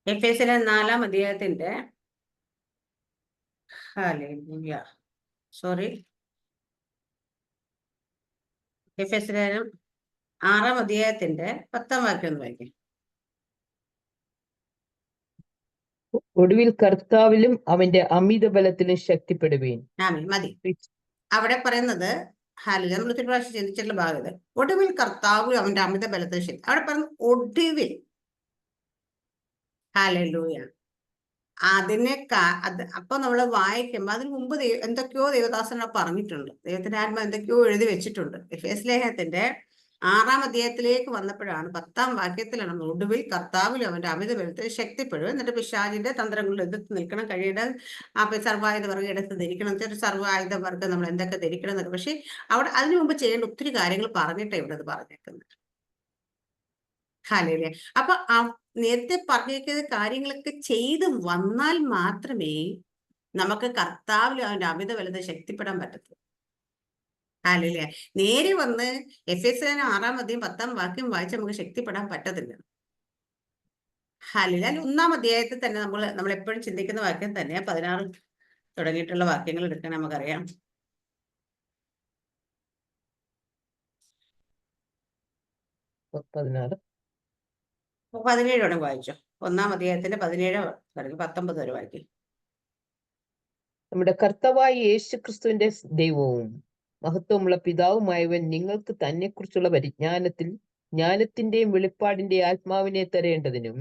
എഫേസ്യരെ 4-ാം അധ്യായത്തിന്റെ എഫേസ്യരെ 6-ാം അധ്യായത്തിന്റെ 10-ാം വാക്യം ഒന്ന് വായിക്കും. ഒടുവിൽ കർത്താവിലും അവന്റെ അമിത ബലത്തിലും ശക്തിപ്പെടുവീൻ. മതി. അവിടെ പറയുന്നത് നമ്മൾ ഒത്തിരി പ്രാവശ്യം ചിന്തിച്ചിട്ടുള്ള ഭാഗത്ത് ഒടുവിൽ കർത്താവിലും അവന്റെ അമിത ബലത്തിലും ശക്തി. അവിടെ പറയുന്നത് ഒടുവിൽ. ഹല്ലേലൂയ. അപ്പൊ നമ്മൾ വായിക്കുമ്പോൾ അതിന് മുമ്പ് എന്തൊക്കെയോ ദൈവദാസനെ പറഞ്ഞിട്ടുണ്ട്. ദൈവത്തിന്റെ ആത്മ എന്തൊക്കെയോ എഴുതി വെച്ചിട്ടുണ്ട്. എഫേസ് ലേഖനത്തിന്റെ 6-ാം അധ്യായത്തിലേക്ക് വന്നപ്പോഴാണ് 10-ാം വാക്യത്തിലാണ് ഒടുവിൽ കർത്താവിൽ അവന്റെ അമിത ബലത്തിൽ ശക്തിപ്പെടും. എന്നിട്ട് പിശാചിന്റെ തന്ത്രങ്ങളിൽ എതിർത്ത് നിൽക്കണം, കഴിയുടെ സർവായുധ വർഗ്ഗം എടുത്ത് ധരിക്കണം. സർവായുധ വർഗ്ഗം നമ്മൾ എന്തൊക്കെ ധരിക്കണം എന്നൊക്കെ. പക്ഷെ അവിടെ അതിനു മുമ്പ് ചെയ്യേണ്ട ഒത്തിരി കാര്യങ്ങൾ പറഞ്ഞിട്ടാണ് ഇവിടെ അത് പറഞ്ഞേക്കുന്നത്. ഹല്ലേലൂയ. അപ്പൊ നേരത്തെ പറഞ്ഞിരിക്കുന്ന കാര്യങ്ങളൊക്കെ ചെയ്ത് വന്നാൽ മാത്രമേ നമുക്ക് കർത്താവിൽ അവന്റെ അമിത ബലത്തിൽ ശക്തിപ്പെടാൻ പറ്റത്തുള്ളൂ. ഹല്ലേലൂയ. നേരെ വന്ന് എഫേസ്യരെ 6-ാം അധ്യായം 10-ാം വാക്യം വായിച്ച് നമുക്ക് ശക്തിപ്പെടാൻ പറ്റത്തില്ല. ഹല്ലേലൂയ. 1-ാം അധ്യായത്തിൽ തന്നെ നമ്മൾ എപ്പോഴും ചിന്തിക്കുന്ന വാക്യം തന്നെ 16 തുടങ്ങിയിട്ടുള്ള വാക്യങ്ങൾ എടുക്കാൻ നമുക്കറിയാം. പതിനാറ് 17 വായിച്ചോ. 1-ാം അധ്യായത്തിന്റെ 17 തുടങ്ങി 19 വരെ വായിക്കും. നമ്മുടെ കർത്താവായ യേശു ക്രിസ്തുവിന്റെ ദൈവവും മഹത്വമുള്ള പിതാവുമായവൻ നിങ്ങൾക്ക് തന്നെ കുറിച്ചുള്ള ജ്ഞാനത്തിന്റെയും വെളിപ്പാടിന്റെയും ആത്മാവിനെ തരേണ്ടതിനും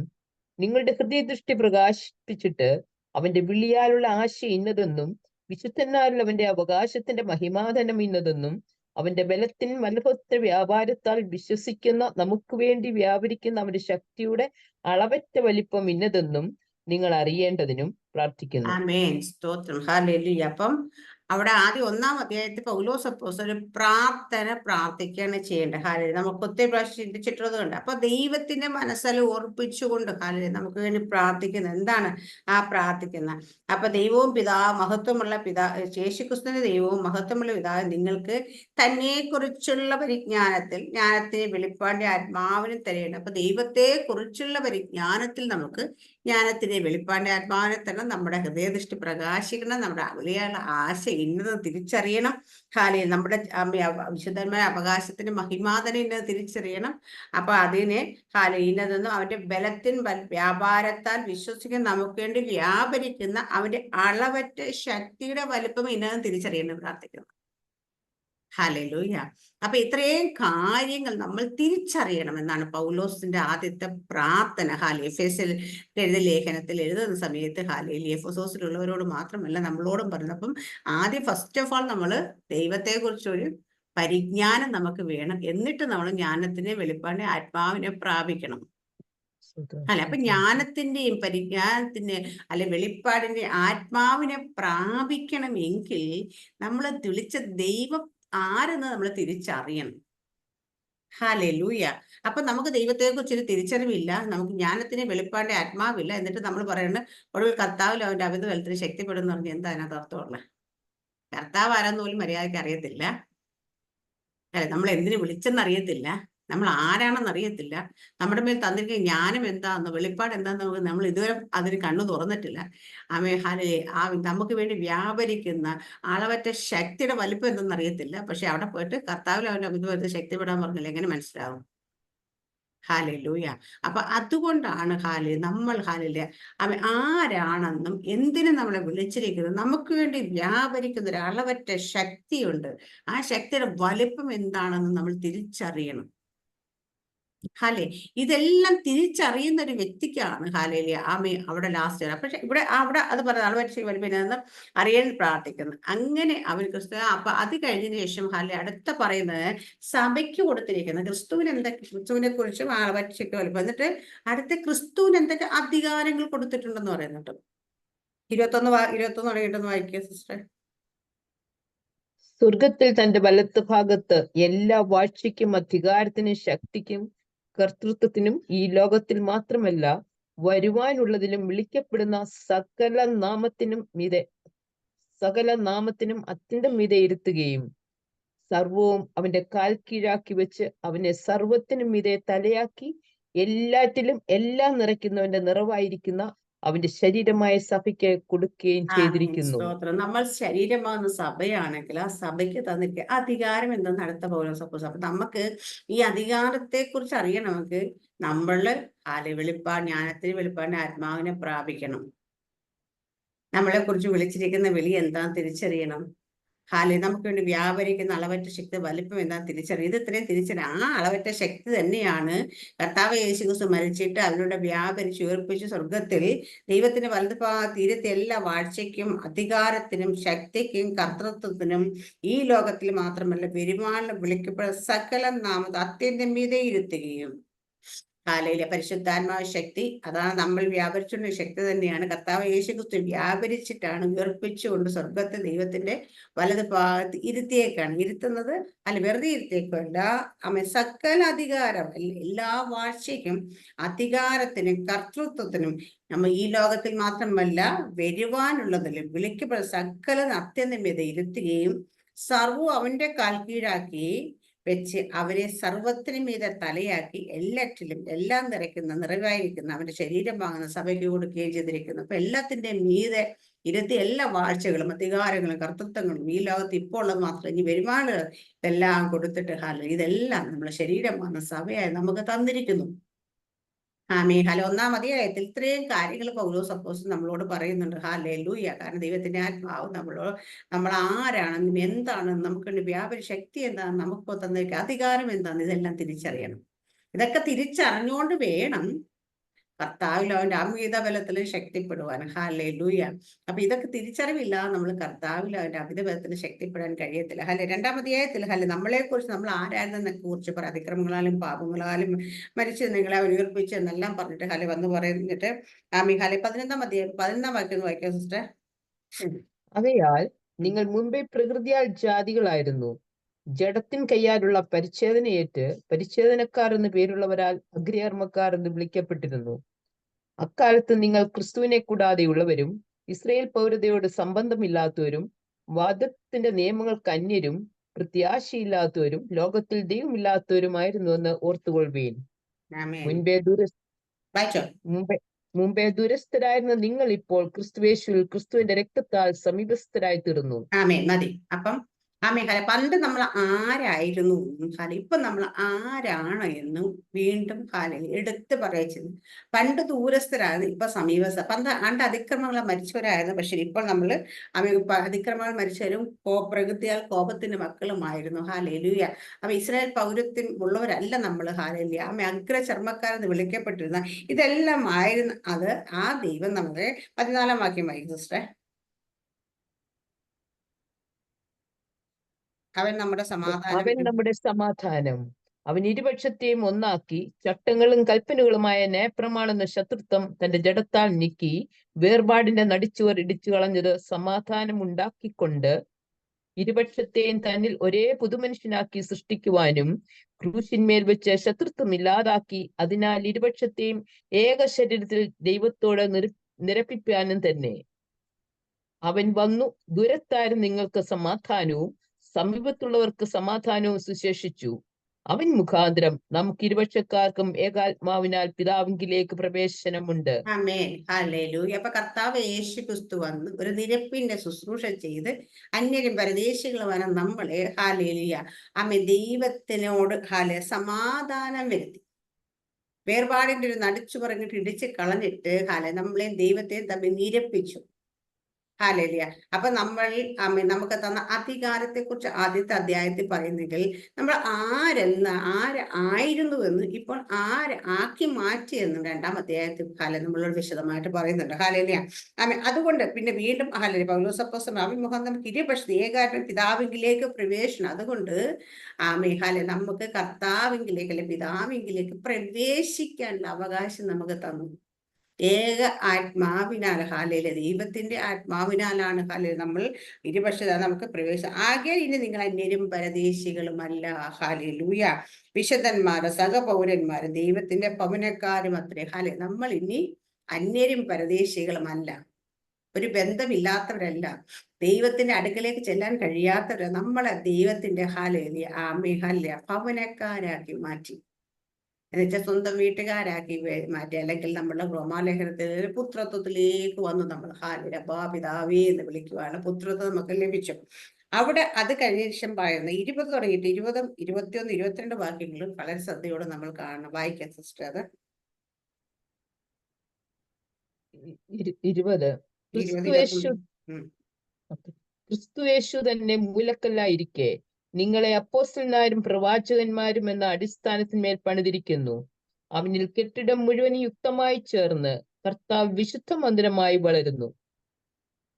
നിങ്ങളുടെ ഹൃദയദൃഷ്ടി പ്രകാശിപ്പിച്ചിട്ട് അവന്റെ വിളിയാലുള്ള ആശ ഇന്നതെന്നും വിശുദ്ധന്മാരിൽ അവന്റെ അവകാശത്തിന്റെ മഹിമാധനം ഇന്നതെന്നും അവന്റെ ബലത്തിൻ മലഭത്വ വ്യാപാരത്താൽ വിശ്വസിക്കുന്ന നമുക്ക് വേണ്ടി വ്യാപരിക്കുന്ന അവന്റെ ശക്തിയുടെ അളവറ്റ വലിപ്പം ഇന്നതെന്നും നിങ്ങൾ അറിയേണ്ടതിനും പ്രാർത്ഥിക്കുന്നു. ആമേൻ. സ്തോത്രം. ഹല്ലേലൂയ. അപ്പം അവിടെ ആദ്യം 1-ാം അധ്യായത്തിൽ പൗലോസ് അപ്പോസ്തലൻ ഒരു പ്രാർത്ഥന പ്രാർത്ഥിക്കുകയാണ് ചെയ്യേണ്ടത്. ഹല്ലേലൂയ. നമുക്ക് ഒത്തിരി പ്രാവശ്യം ചിന്തിച്ചിട്ടുള്ളതുകൊണ്ട് അപ്പൊ ദൈവത്തിന്റെ മനസ്സിൽ ഓർപ്പിച്ചുകൊണ്ട് ഹല്ലേലൂയ നമുക്ക് വേണ്ടി പ്രാർത്ഥിക്കുന്നത് എന്താണ് ആ പ്രാർത്ഥിക്കുന്ന. അപ്പൊ ദൈവവും മഹത്വമുള്ള യേശുക്രിസ്തുവിന്റെ ദൈവവും മഹത്വമുള്ള പിതാവ് നിങ്ങൾക്ക് തന്നെ കുറിച്ചുള്ള ജ്ഞാനത്തിന് വെളിപ്പാടിന്റെ ആത്മാവിനെ തരേണ്ടത്. അപ്പൊ ദൈവത്തെ കുറിച്ചുള്ള പരിജ്ഞാനത്തിൽ നമുക്ക് ജ്ഞാനത്തിന്റെ വെളിപ്പാടിന്റെ ആത്മാവിനെ തന്നെ നമ്മുടെ ഹൃദയദൃഷ്ടി പ്രകാശിക്കണം. നമ്മുടെ വലിയുള്ള ആശ ഇന്നത് തിരിച്ചറിയണം. നമ്മുടെ വിശുദ്ധന്മാരുടെ അവകാശത്തിന്റെ മഹിമാതനെ ഇന്നത് തിരിച്ചറിയണം. അപ്പൊ അതിനെ ഇന്നതെന്നും അവന്റെ ബലത്തിൻ വ്യാപാരത്താൽ വിശ്വസിക്കുന്ന നമുക്ക് വേണ്ടി വ്യാപരിക്കുന്ന അവന്റെ അളവറ്റ ശക്തിയുടെ വലിപ്പം ഇന്നതും തിരിച്ചറിയണം പ്രാർത്ഥിക്കുന്നു. ഹല്ലേലൂയ. അപ്പൊ ഇത്രയും കാര്യങ്ങൾ നമ്മൾ തിരിച്ചറിയണം എന്നാണ് പൗലോസിന്റെ ആദ്യത്തെ പ്രാർത്ഥന. എഫേസ്യർ എഴുതിയ ലേഖനത്തിൽ എഴുതുന്ന സമയത്ത് എഫെസോസിലുള്ളവരോട് മാത്രമല്ല നമ്മളോടും പറഞ്ഞു. അപ്പം ആദ്യം ഫസ്റ്റ് ഓഫ് ഓൾ നമ്മൾ ദൈവത്തെ കുറിച്ചൊരു പരിജ്ഞാനം നമുക്ക് വേണം. എന്നിട്ട് നമ്മൾ ജ്ഞാനത്തിന്റെ വെളിപ്പാടിന്റെ ആത്മാവിനെ പ്രാപിക്കണം. അപ്പൊ ജ്ഞാനത്തിന്റെയും പരിജ്ഞാനത്തിന്റെ വെളിപ്പാടിന്റെ ആത്മാവിനെ പ്രാപിക്കണമെങ്കിൽ നമ്മൾ വിളിച്ച ദൈവം ആരെന്ന് നമ്മൾ തിരിച്ചറിയണം. ഹല്ലേലൂയ. അപ്പൊ നമുക്ക് ദൈവത്തെ കുറിച്ചൊരു തിരിച്ചറിവില്ല, നമുക്ക് ജ്ഞാനത്തിന് വെളിപ്പാടിന്റെ ആത്മാവില്ല. എന്നിട്ട് നമ്മൾ പറയുന്നത് ഒടുവിൽ കർത്താവിൽ അവന്റെ അമിത ബലത്തിന് ശക്തിപ്പെടുന്നു പറഞ്ഞാൽ എന്താ അതിനകത്ത് അർത്ഥമുള്ളത്? കർത്താവ് ആരാന്ന് പോലും മര്യാദയ്ക്ക് അറിയത്തില്ല. നമ്മൾ എന്തിനു വിളിച്ചെന്ന് അറിയത്തില്ല, നമ്മൾ ആരാണെന്ന് അറിയത്തില്ല, നമ്മുടെ മേൽ തന്നിരിക്കുന്ന ജ്ഞാനം എന്താണെന്ന് വെളിപ്പാട് എന്താണെന്ന് നമ്മൾ ഇതുവരെ അതിന് കണ്ണു തുറന്നിട്ടില്ല. നമുക്ക് വേണ്ടി വ്യാപരിക്കുന്ന അളവറ്റ ശക്തിയുടെ വലിപ്പം എന്തെന്ന് അറിയത്തില്ല. പക്ഷെ അവിടെ പോയിട്ട് കർത്താവിൽ അവന്റെ അമിതബലത്തിൽ ശക്തിപ്പെടാൻ പറഞ്ഞില്ല, എങ്ങനെ മനസ്സിലാവും? ഹല്ലേലൂയ. അപ്പൊ അതുകൊണ്ടാണ് നമ്മൾ അവൻ ആരാണെന്നും എന്തിനും നമ്മളെ വിളിച്ചിരിക്കുന്നത് നമുക്ക് വേണ്ടി വ്യാപരിക്കുന്ന ഒരു അളവറ്റ ശക്തിയുണ്ട്. ആ ശക്തിയുടെ വലിപ്പം എന്താണെന്ന് നമ്മൾ തിരിച്ചറിയണം. ഇതെല്ലാം തിരിച്ചറിയുന്ന ഒരു വ്യക്തിക്കാണ് അവിടെ ലാസ്റ്റ്. പക്ഷെ അവിടെ അത് പറഞ്ഞ അളവറ്റ വലിപ്പം അറിയാൻ പ്രാർത്ഥിക്കുന്നത്. അങ്ങനെ അവൻ അപ്പൊ അത് കഴിഞ്ഞതിന് ശേഷം അടുത്ത പറയുന്നത് സഭയ്ക്ക് കൊടുത്തിരിക്കുന്നത് ക്രിസ്തുവിനെ കുറിച്ചും അളവറ്റ വലിപ്പം. എന്നിട്ട് അടുത്ത ക്രിസ്തുവിന് എന്തൊക്കെ അധികാരങ്ങൾ കൊടുത്തിട്ടുണ്ടെന്ന് പറയുന്നുണ്ട്. 21 തുടങ്ങിയിട്ടൊന്ന് വായിക്കുക സിസ്റ്റർ. സ്വർഗത്തിൽ തന്റെ വലത്ത് ഭാഗത്ത് എല്ലാ വാഴ്ചയ്ക്കും അധികാരത്തിനും ശക്തിക്കും കർത്തൃത്വത്തിനും ഈ ലോകത്തിൽ മാത്രമല്ല വരുവാനുള്ളതിലും വിളിക്കപ്പെടുന്ന സകല നാമത്തിനും അത്യന്തം മീതെ ഇരുത്തുകയും സർവവും അവന്റെ കാൽ കീഴാക്കി വെച്ച് അവനെ സർവത്തിനും മീതെ തലയാക്കി എല്ലാറ്റിലും എല്ലാം നിറയ്ക്കുന്നവന്റെ നിറവായിരിക്കുന്ന അവന്റെ ശരീരമായ സഭയ്ക്ക് കൊടുക്കുകയും ആമേൻ. ചെയ്തിരിക്കുന്നു. സ്തോത്രം. നമ്മൾ ശരീരമാകുന്ന സഭയാണെങ്കിൽ ആ സഭയ്ക്ക് തന്നിരിക്കുക അധികാരം എന്തെന്ന് അടുത്ത പൗലോസ്. അപ്പൊ നമുക്ക് ഈ അധികാരത്തെ കുറിച്ച് അറിയണമെങ്കിൽ നമ്മള് ജ്ഞാനത്തിന് വെളിപ്പാടിന്റെ ആത്മാവിനെ പ്രാപിക്കണം. നമ്മളെ കുറിച്ച് വിളിച്ചിരിക്കുന്ന വിളി എന്താന്ന് തിരിച്ചറിയണം. നമുക്ക് വേണ്ടി വ്യാപരിക്കുന്ന അളവറ്റ ശക്തി വലിപ്പം എന്താ തിരിച്ചറിയും. ഇത് ഇത്രയും തിരിച്ചറിയാം. ആ അളവറ്റ ശക്തി തന്നെയാണ് കർത്താവ് യേശുക്രിസ്തു മരിച്ചിട്ട് അതിലൂടെ വ്യാപരിച്ച് ഉയർപ്പിച്ച് സ്വർഗത്തിൽ ദൈവത്തിന്റെ തീരത്തെ എല്ലാ വാഴ്ചയ്ക്കും അധികാരത്തിനും ശക്തിക്കും കർത്തൃത്വത്തിനും ഈ ലോകത്തിൽ മാത്രമല്ല പെരുമാളിന് വിളിക്കപ്പെടുന്ന സകല നാമത്തെ അത്യന്തം മീതെയിരുത്തുകയും പരിശുദ്ധാത്മാവ് ശക്തി അതാണ് നമ്മൾ വ്യാപരിച്ചുള്ള ശക്തി തന്നെയാണ്. കർത്താവ് യേശുക്രിസ്തു വ്യാപരിച്ചിട്ടാണ് ഉയർപ്പിച്ചുകൊണ്ട് സ്വർഗത്തെ ദൈവത്തിന്റെ വലത് ഭാഗത്ത് ഇരുത്തുന്നത്. വെറുതെ ഇരുത്തിയേക്കല്ല, സകല അധികാരം എല്ലാ വാഴ്ചയ്ക്കും അധികാരത്തിനും കർത്തൃത്വത്തിനും നമ്മൾ ഈ ലോകത്തിൽ മാത്രമല്ല വരുവാനുള്ളതിലും വിളിക്കപ്പെടുന്ന സകല അത്യന്തം ഇരുത്തുകയും സർവ്വം അവന്റെ കാൽ കീഴാക്കി വെച്ച് അവരെ സർവത്തിനും മീതെ തലയാക്കി എല്ലാറ്റിലും എല്ലാം നിറവായിരിക്കുന്ന അവന്റെ ശരീരമാകുന്ന സഭയ്ക്ക് കൊടുക്കുകയും ചെയ്തിരിക്കുന്നു. അപ്പൊ എല്ലാത്തിന്റെയും മീതെ ഇരുത്തി എല്ലാ വാഴ്ചകളും അധികാരങ്ങളും കർത്തൃത്വങ്ങളും ഈ ലോകത്ത് ഇപ്പോൾ ഉള്ളത് മാത്രം ഇനി വരുമാനങ്ങൾ ഇതെല്ലാം കൊടുത്തിട്ട് ഇതെല്ലാം നമ്മുടെ ശരീരമാകുന്ന സഭയായി നമുക്ക് തന്നിരിക്കുന്നു. ഒന്നാം അധ്യായത്തിൽ ഇത്രയും കാര്യങ്ങൾ പൗലോസ് അപ്പോസ്തലൻ നമ്മളോട് പറയുന്നുണ്ട്. ഹല്ലേലൂയ. കാരണം ദൈവത്തിന്റെ ആത്മാവ് നമ്മൾ ആരാണെന്നും എന്താണെന്നും നമുക്ക് വ്യാപര ശക്തി എന്താണെന്ന് നമുക്ക് തന്നിരിക്കുക അധികാരം എന്താണെന്ന് ഇതെല്ലാം തിരിച്ചറിയണം. ഇതൊക്കെ തിരിച്ചറിഞ്ഞുകൊണ്ട് വേണം കർത്താവിൽ അവന്റെ അമിത ബലത്തിൽ ശക്തിപ്പെടുവാൻ. ഹല്ലേലൂയ. അപ്പൊ ഇതൊക്കെ തിരിച്ചറിവില്ല നമ്മൾ കർത്താവിൽ അവന്റെ അമിത ബലത്തിൽ ശക്തിപ്പെടാൻ കഴിയത്തില്ല. രണ്ടാം അധ്യായത്തിൽ നമ്മളെ കുറിച്ച് നമ്മൾ ആരായിരുന്നതിനെ കുറിച്ച് അതിക്രമങ്ങളാലും പാപങ്ങളാലും മരിച്ചു നിങ്ങളെ ഉയർപ്പിച്ചു എന്നെല്ലാം പറഞ്ഞിട്ട് വന്ന് പറഞ്ഞിട്ട് 11 വാക്യം വായിക്കാം സിസ്റ്റർ. അവയാൽ നിങ്ങൾ മുമ്പേ പ്രകൃതിയാൽ ജാതികളായിരുന്നു. ജഡത്തിൻ കയ്യാലുള്ള പരിച്ഛേദനയേറ്റ് പരിച്ഛേദനക്കാർ എന്ന് പേരുള്ളവരാൽ അഗ്രകർമ്മക്കാർ എന്ന് വിളിക്കപ്പെട്ടിരുന്നു. അക്കാലത്ത് നിങ്ങൾ ക്രിസ്തുവിനെ കൂടാതെയുള്ളവരും ഇസ്രയേൽ പൗരതയോട് സംബന്ധമില്ലാത്തവരും വാദത്തിന്റെ നിയമങ്ങൾക്ക് അന്യരും പ്രത്യാശയില്ലാത്തവരും ലോകത്തിൽ ദൈവമില്ലാത്തവരുമായിരുന്നു എന്ന് ഓർത്തുകൊള്ളുവീൻ. മുമ്പേ ദൂരസ്ഥരായിരുന്ന നിങ്ങൾ ഇപ്പോൾ ക്രിസ്തുവേശുവിൽ ക്രിസ്തുവിന്റെ രക്തത്താൽ സമീപസ്ഥരായി തീർന്നു. മതി. അപ്പം പണ്ട് നമ്മൾ ആരായിരുന്നു ഇപ്പൊ നമ്മൾ ആരാണ് എന്നും വീണ്ടും എടുത്ത് പറയിച്ചത്. പണ്ട് ദൂരസ്ഥരായിരുന്നു, ഇപ്പൊ സമീപസ്ഥ. പണ്ട് അതിക്രമങ്ങളെ മരിച്ചവരായിരുന്നു, പക്ഷെ ഇപ്പോൾ നമ്മൾ അതിക്രമങ്ങൾ മരിച്ചവരും പ്രകൃതിയാൽ കോപത്തിന്റെ മക്കളുമായിരുന്നു. ഹല്ലേലൂയ. അപ്പൊ ഇസ്രായേൽ പൗരത്വം ഉള്ളവരല്ല നമ്മൾ. ഹല്ലേലൂയ. അഗ്രചർമ്മക്കാരെന്ന് വിളിക്കപ്പെട്ടിരുന്ന ഇതെല്ലാം ആയിരുന്നു. അത് ആ ദൈവം നമ്മളെ 14 വാക്യം വായിക്കും സിസ്റ്ററെ. അവൻ നമ്മുടെ സമാധാനം. അവൻ ഇരുപക്ഷത്തെയും ഒന്നാക്കി ചട്ടങ്ങളും കൽപ്പനകളുമായ ന്യായപ്രമാണെന്ന ശത്രുത്വം തന്റെ ജഡത്താൽ നീക്കി വേർപാടിന്റെ നടിച്ചുവർ ഇടിച്ചു കളഞ്ഞത് സമാധാനം ഉണ്ടാക്കിക്കൊണ്ട് ഇരുപക്ഷത്തെയും തന്നിൽ ഒരേ പുതുമനുഷ്യനാക്കി സൃഷ്ടിക്കുവാനും ക്രൂശിന്മേൽ വെച്ച് ശത്രുത്വം ഇല്ലാതാക്കി അതിനാൽ ഇരുപക്ഷത്തെയും ഏക ശരീരത്തിൽ ദൈവത്തോട് നിരപ്പിക്കാനും തന്നെ. അവൻ വന്നു ദൂരത്താരും നിങ്ങൾക്ക് സമാധാനവും സമീപത്തുള്ളവർക്ക് സമാധാനവും സുശേഷിച്ചു. അവൻ മുഖാന്തരം നമുക്ക് ഇരുപക്ഷക്കാർക്കും ഏകാത്മാവിനാൽ പിതാവിലേക്ക് പ്രവേശനമുണ്ട്. അപ്പൊ കർത്താവ് യേശുക്രിസ്തു വന്ന് ഒരു നിരപ്പിന്റെ ശുശ്രൂഷ ചെയ്ത് അന്യരും പരദേശികളുമാണ് നമ്മളെ ദൈവത്തിനോട് സമാധാനം വരുത്തി വേർപാടിന്റെ ഒരു നടിച്ചു പറഞ്ഞിട്ട് ഇടിച്ച് കളഞ്ഞിട്ട് നമ്മളെയും ദൈവത്തെയും തമ്മിൽ നിരപ്പിച്ചു. ഹല്ലേലൂയ. അപ്പൊ നമുക്ക് തന്ന അധികാരത്തെ കുറിച്ച് ആദ്യത്തെ അധ്യായത്തിൽ പറയുന്നെങ്കിൽ നമ്മൾ ആയിരുന്നുവെന്ന് ഇപ്പോൾ ആക്കി മാറ്റിയെന്നും രണ്ടാം അധ്യായത്തിൽ നമ്മളോട് വിശദമായിട്ട് പറയുന്നുണ്ട്. ഹല്ലേലൂയ. അതുകൊണ്ട് പിന്നെ വീണ്ടും പൗലോസ് അപ്പോസ്തലൻ അവൻ മുഖം നമുക്ക് ഇരുപക്ഷത്തെ ഏകാത്മ പിതാവിങ്കിലേക്ക് പ്രവേശനം. അതുകൊണ്ട് നമുക്ക് കർത്താവിങ്കിലേക്ക് പിതാവിങ്കിലേക്ക് പ്രവേശിക്കാനുള്ള അവകാശം നമുക്ക് തന്നു. ഏക ആത്മാവിനാൽ. ദൈവത്തിന്റെ ആത്മാവിനാലാണ് നമ്മൾ ഇരുപക്ഷത നമുക്ക് പ്രവേശനം. ആകെ ഇനി നിങ്ങൾ അന്യരും പരദേശികളുമല്ല. ഹല്ലേലൂയ. വിശുദ്ധന്മാര് സഹപൗരന്മാര് ദൈവത്തിന്റെ പവനക്കാരും അത്രേ. നമ്മൾ ഇനി അന്യരും പരദേശികളുമല്ല, ഒരു ബന്ധമില്ലാത്തവരല്ല, ദൈവത്തിന്റെ അടുക്കലേക്ക് ചെല്ലാൻ കഴിയാത്തവരല്ല. നമ്മളെ ദൈവത്തിന്റെ പവനക്കാരാക്കി മാറ്റി. എന്നുവെച്ചാൽ സ്വന്തം വീട്ടുകാരാക്കി മാറ്റി, അല്ലെങ്കിൽ നമ്മുടെ റോമാലേഖനത്തിൽ പുത്രത്വത്തിലേക്ക് വന്നു നമ്മൾ ഹാലിരബാ പിതാവേ എന്ന് വിളിക്കുവാണ്, പുത്രത്വം നമുക്ക് ലഭിച്ചു. അവിടെ അത് കഴിഞ്ഞ ശേഷം പറയുന്നത് 20 തുടങ്ങിയിട്ട് 20, 21, 22 വാക്യങ്ങളും വളരെ ശ്രദ്ധയോടെ നമ്മൾ കാണണം. വായിക്കാം സിസ്റ്റർ അത്. 20 ക്രിസ്തുയേശു ക്രിസ്തുയേശു തന്നെ മൂലക്കല്ലായിരിക്കെ നിങ്ങളെ അപ്പോസ്തലന്മാരും പ്രവാചകന്മാരും എന്ന അടിസ്ഥാനത്തിന്മേൽ പണിതിരിക്കുന്നു. അവനിൽ കെട്ടിടം മുഴുവൻ യുക്തമായി ചേർന്ന് കർത്താവ് വിശുദ്ധ മന്ദിരമായി വളരുന്നു.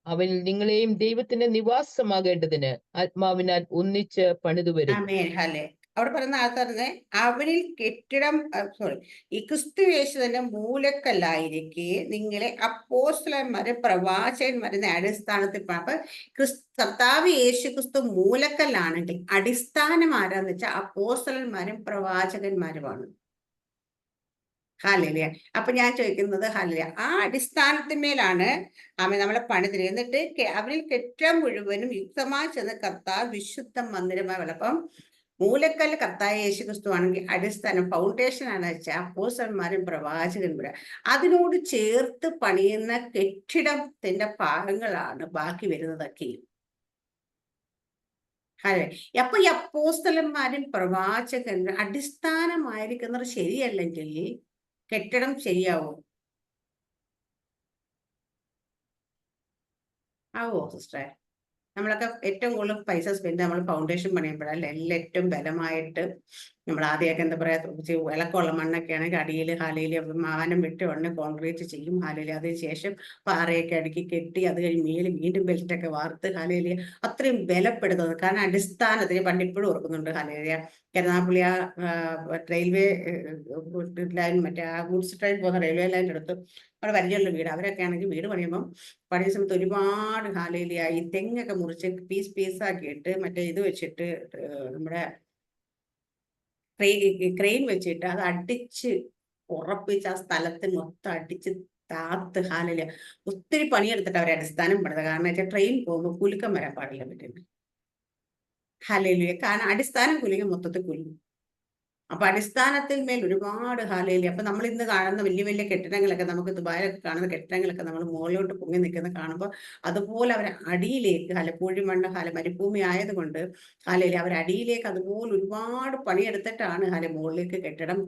അവനിൽ നിങ്ങളെയും ദൈവത്തിന്റെ നിവാസമാകേണ്ടതിന് ആത്മാവിനാൽ ഒന്നിച്ച് പണിതുവരുന്നു. അവിടെ പറയുന്ന ആൾക്കാരെ അവനിൽ കെട്ടിടം ഈ ക്രിസ്തു യേശു തന്നെ മൂലക്കല്ലായിരിക്കെ നിങ്ങളെ അപ്പോസ്തലന്മാരെ പ്രവാചകന്മാരെ അടിസ്ഥാനത്തിൽ. അപ്പൊ കർത്താവ് യേശു ക്രിസ്തു മൂലക്കല്ലാണെങ്കിൽ അടിസ്ഥാനം ആരാന്ന് വെച്ചാൽ അപ്പോസ്തലന്മാരും പ്രവാചകന്മാരുമാണ്. ഹല്ലേലൂയ. അപ്പൊ ഞാൻ ചോദിക്കുന്നത് ഹല്ലേലൂയ, ആ അടിസ്ഥാനത്തിന്മേലാണ് നമ്മളെ പണിതിരി. എന്നിട്ട് അവരിൽ കെട്ടിടം മുഴുവനും യുക്തമായി ചെന്ന് കർത്താവ് വിശുദ്ധ മന്ദിരമായി വളരും. അപ്പം മൂലക്കല്ല് കർത്താവ് യേശു ക്രിസ്തു ആണെങ്കിൽ അടിസ്ഥാനം ഫൗണ്ടേഷൻ ആണ് വെച്ചാൽ അപ്പോസ്തലന്മാരും പ്രവാചകന്മാരും. അതിനോട് ചേർത്ത് പണിയുന്ന കെട്ടിടത്തിന്റെ ഭാഗങ്ങളാണ് ബാക്കി വരുന്നതൊക്കെ. അതെ, അപ്പൊ ഈ അപ്പോസ്തലന്മാരും പ്രവാചകന്മാരും അടിസ്ഥാനമായിരിക്കുന്നത് ശരിയല്ലെങ്കിൽ കെട്ടിടം ശരിയാവോ? ആവോ സിസ്റ്ററെ? നമ്മളൊക്കെ ഏറ്റവും കൂടുതൽ പൈസ സ്പെൻഡ് നമ്മൾ ഫൗണ്ടേഷൻ പണിയുമ്പോഴല്ലേ എല്ലാം ഏറ്റവും ബലമായിട്ട്. നമ്മൾ ആദ്യമൊക്കെ എന്താ പറയാ, വിളക്കമുള്ള മണ്ണൊക്കെ ആണെങ്കിൽ അടിയിൽ ഹാലയിൽ മാനം വിട്ട് ഉടനെ കോൺക്രീറ്റ് ചെയ്യും ഹാലയിൽ. അതിനുശേഷം പാറയൊക്കെ അടുക്കി കെട്ടി അത് കഴിഞ്ഞ് മേലിൽ വീണ്ടും ബെൽറ്റൊക്കെ വാർത്ത് ഹാലയിൽ അത്രയും ബലപ്പെടുത്തുന്നത്. കാരണം അടിസ്ഥാനത്തിന് പണ്ട് ഇപ്പോഴും ഓർക്കുന്നുണ്ട് ഹാലയിലെ കരുനാഗപ്പള്ളി ആ റെയിൽവേ ലൈൻ, മറ്റേ ആ ഗുഡ്സ് ട്രെയിൻ പോകുന്ന റെയിൽവേ ലൈൻ്റെ അടുത്ത് അവിടെ പരിചയമുള്ള വീട്. അവരൊക്കെ ആണെങ്കിൽ വീട് പണിയുമ്പം പണിയ സമയത്ത് ഒരുപാട് ഹാലയിലായി തെങ്ങൊക്കെ മുറിച്ച് പീസാക്കിയിട്ട് മറ്റേ ഇത് വെച്ചിട്ട് നമ്മുടെ ക്രെയിൻ വെച്ചിട്ട് അത് അടിച്ച് ഉറപ്പിച്ച് ആ സ്ഥലത്തിന് മൊത്തം അടിച്ച് താത്ത് ഹാലയില് ഒത്തിരി പണിയെടുത്തിട്ട് അവരെ അടിസ്ഥാനം പെടുന്നത്. കാരണം വെച്ചാൽ ട്രെയിൻ പോകുമ്പോൾ കുലുക്കം വരാൻ പാടില്ല പറ്റുന്നത് ഹാലയില്. കാരണം അടിസ്ഥാനം കുലുങ്ങി മൊത്തത്തിൽ കുലുങ്ങും. അപ്പൊ അടിസ്ഥാനത്തിൽ മേൽ ഒരുപാട് ഹാലയില്. അപ്പൊ നമ്മൾ ഇന്ന് കാണുന്ന വലിയ വലിയ കെട്ടിടങ്ങളൊക്കെ, നമുക്ക് ദുബായിലൊക്കെ കാണുന്ന കെട്ടിടങ്ങളൊക്കെ നമ്മൾ മുകളിലോട്ട് പൊങ്ങി നിൽക്കുന്ന കാണുമ്പോൾ അതുപോലെ അവർ അടിയിലേക്ക് പൂഴിമണ്ണ് മരുഭൂമി ആയതുകൊണ്ട് ഹാലയില് അവർ അടിയിലേക്ക് അതുപോലെ ഒരുപാട് പണിയെടുത്തിട്ടാണ് മുകളിലേക്ക് കെട്ടിടം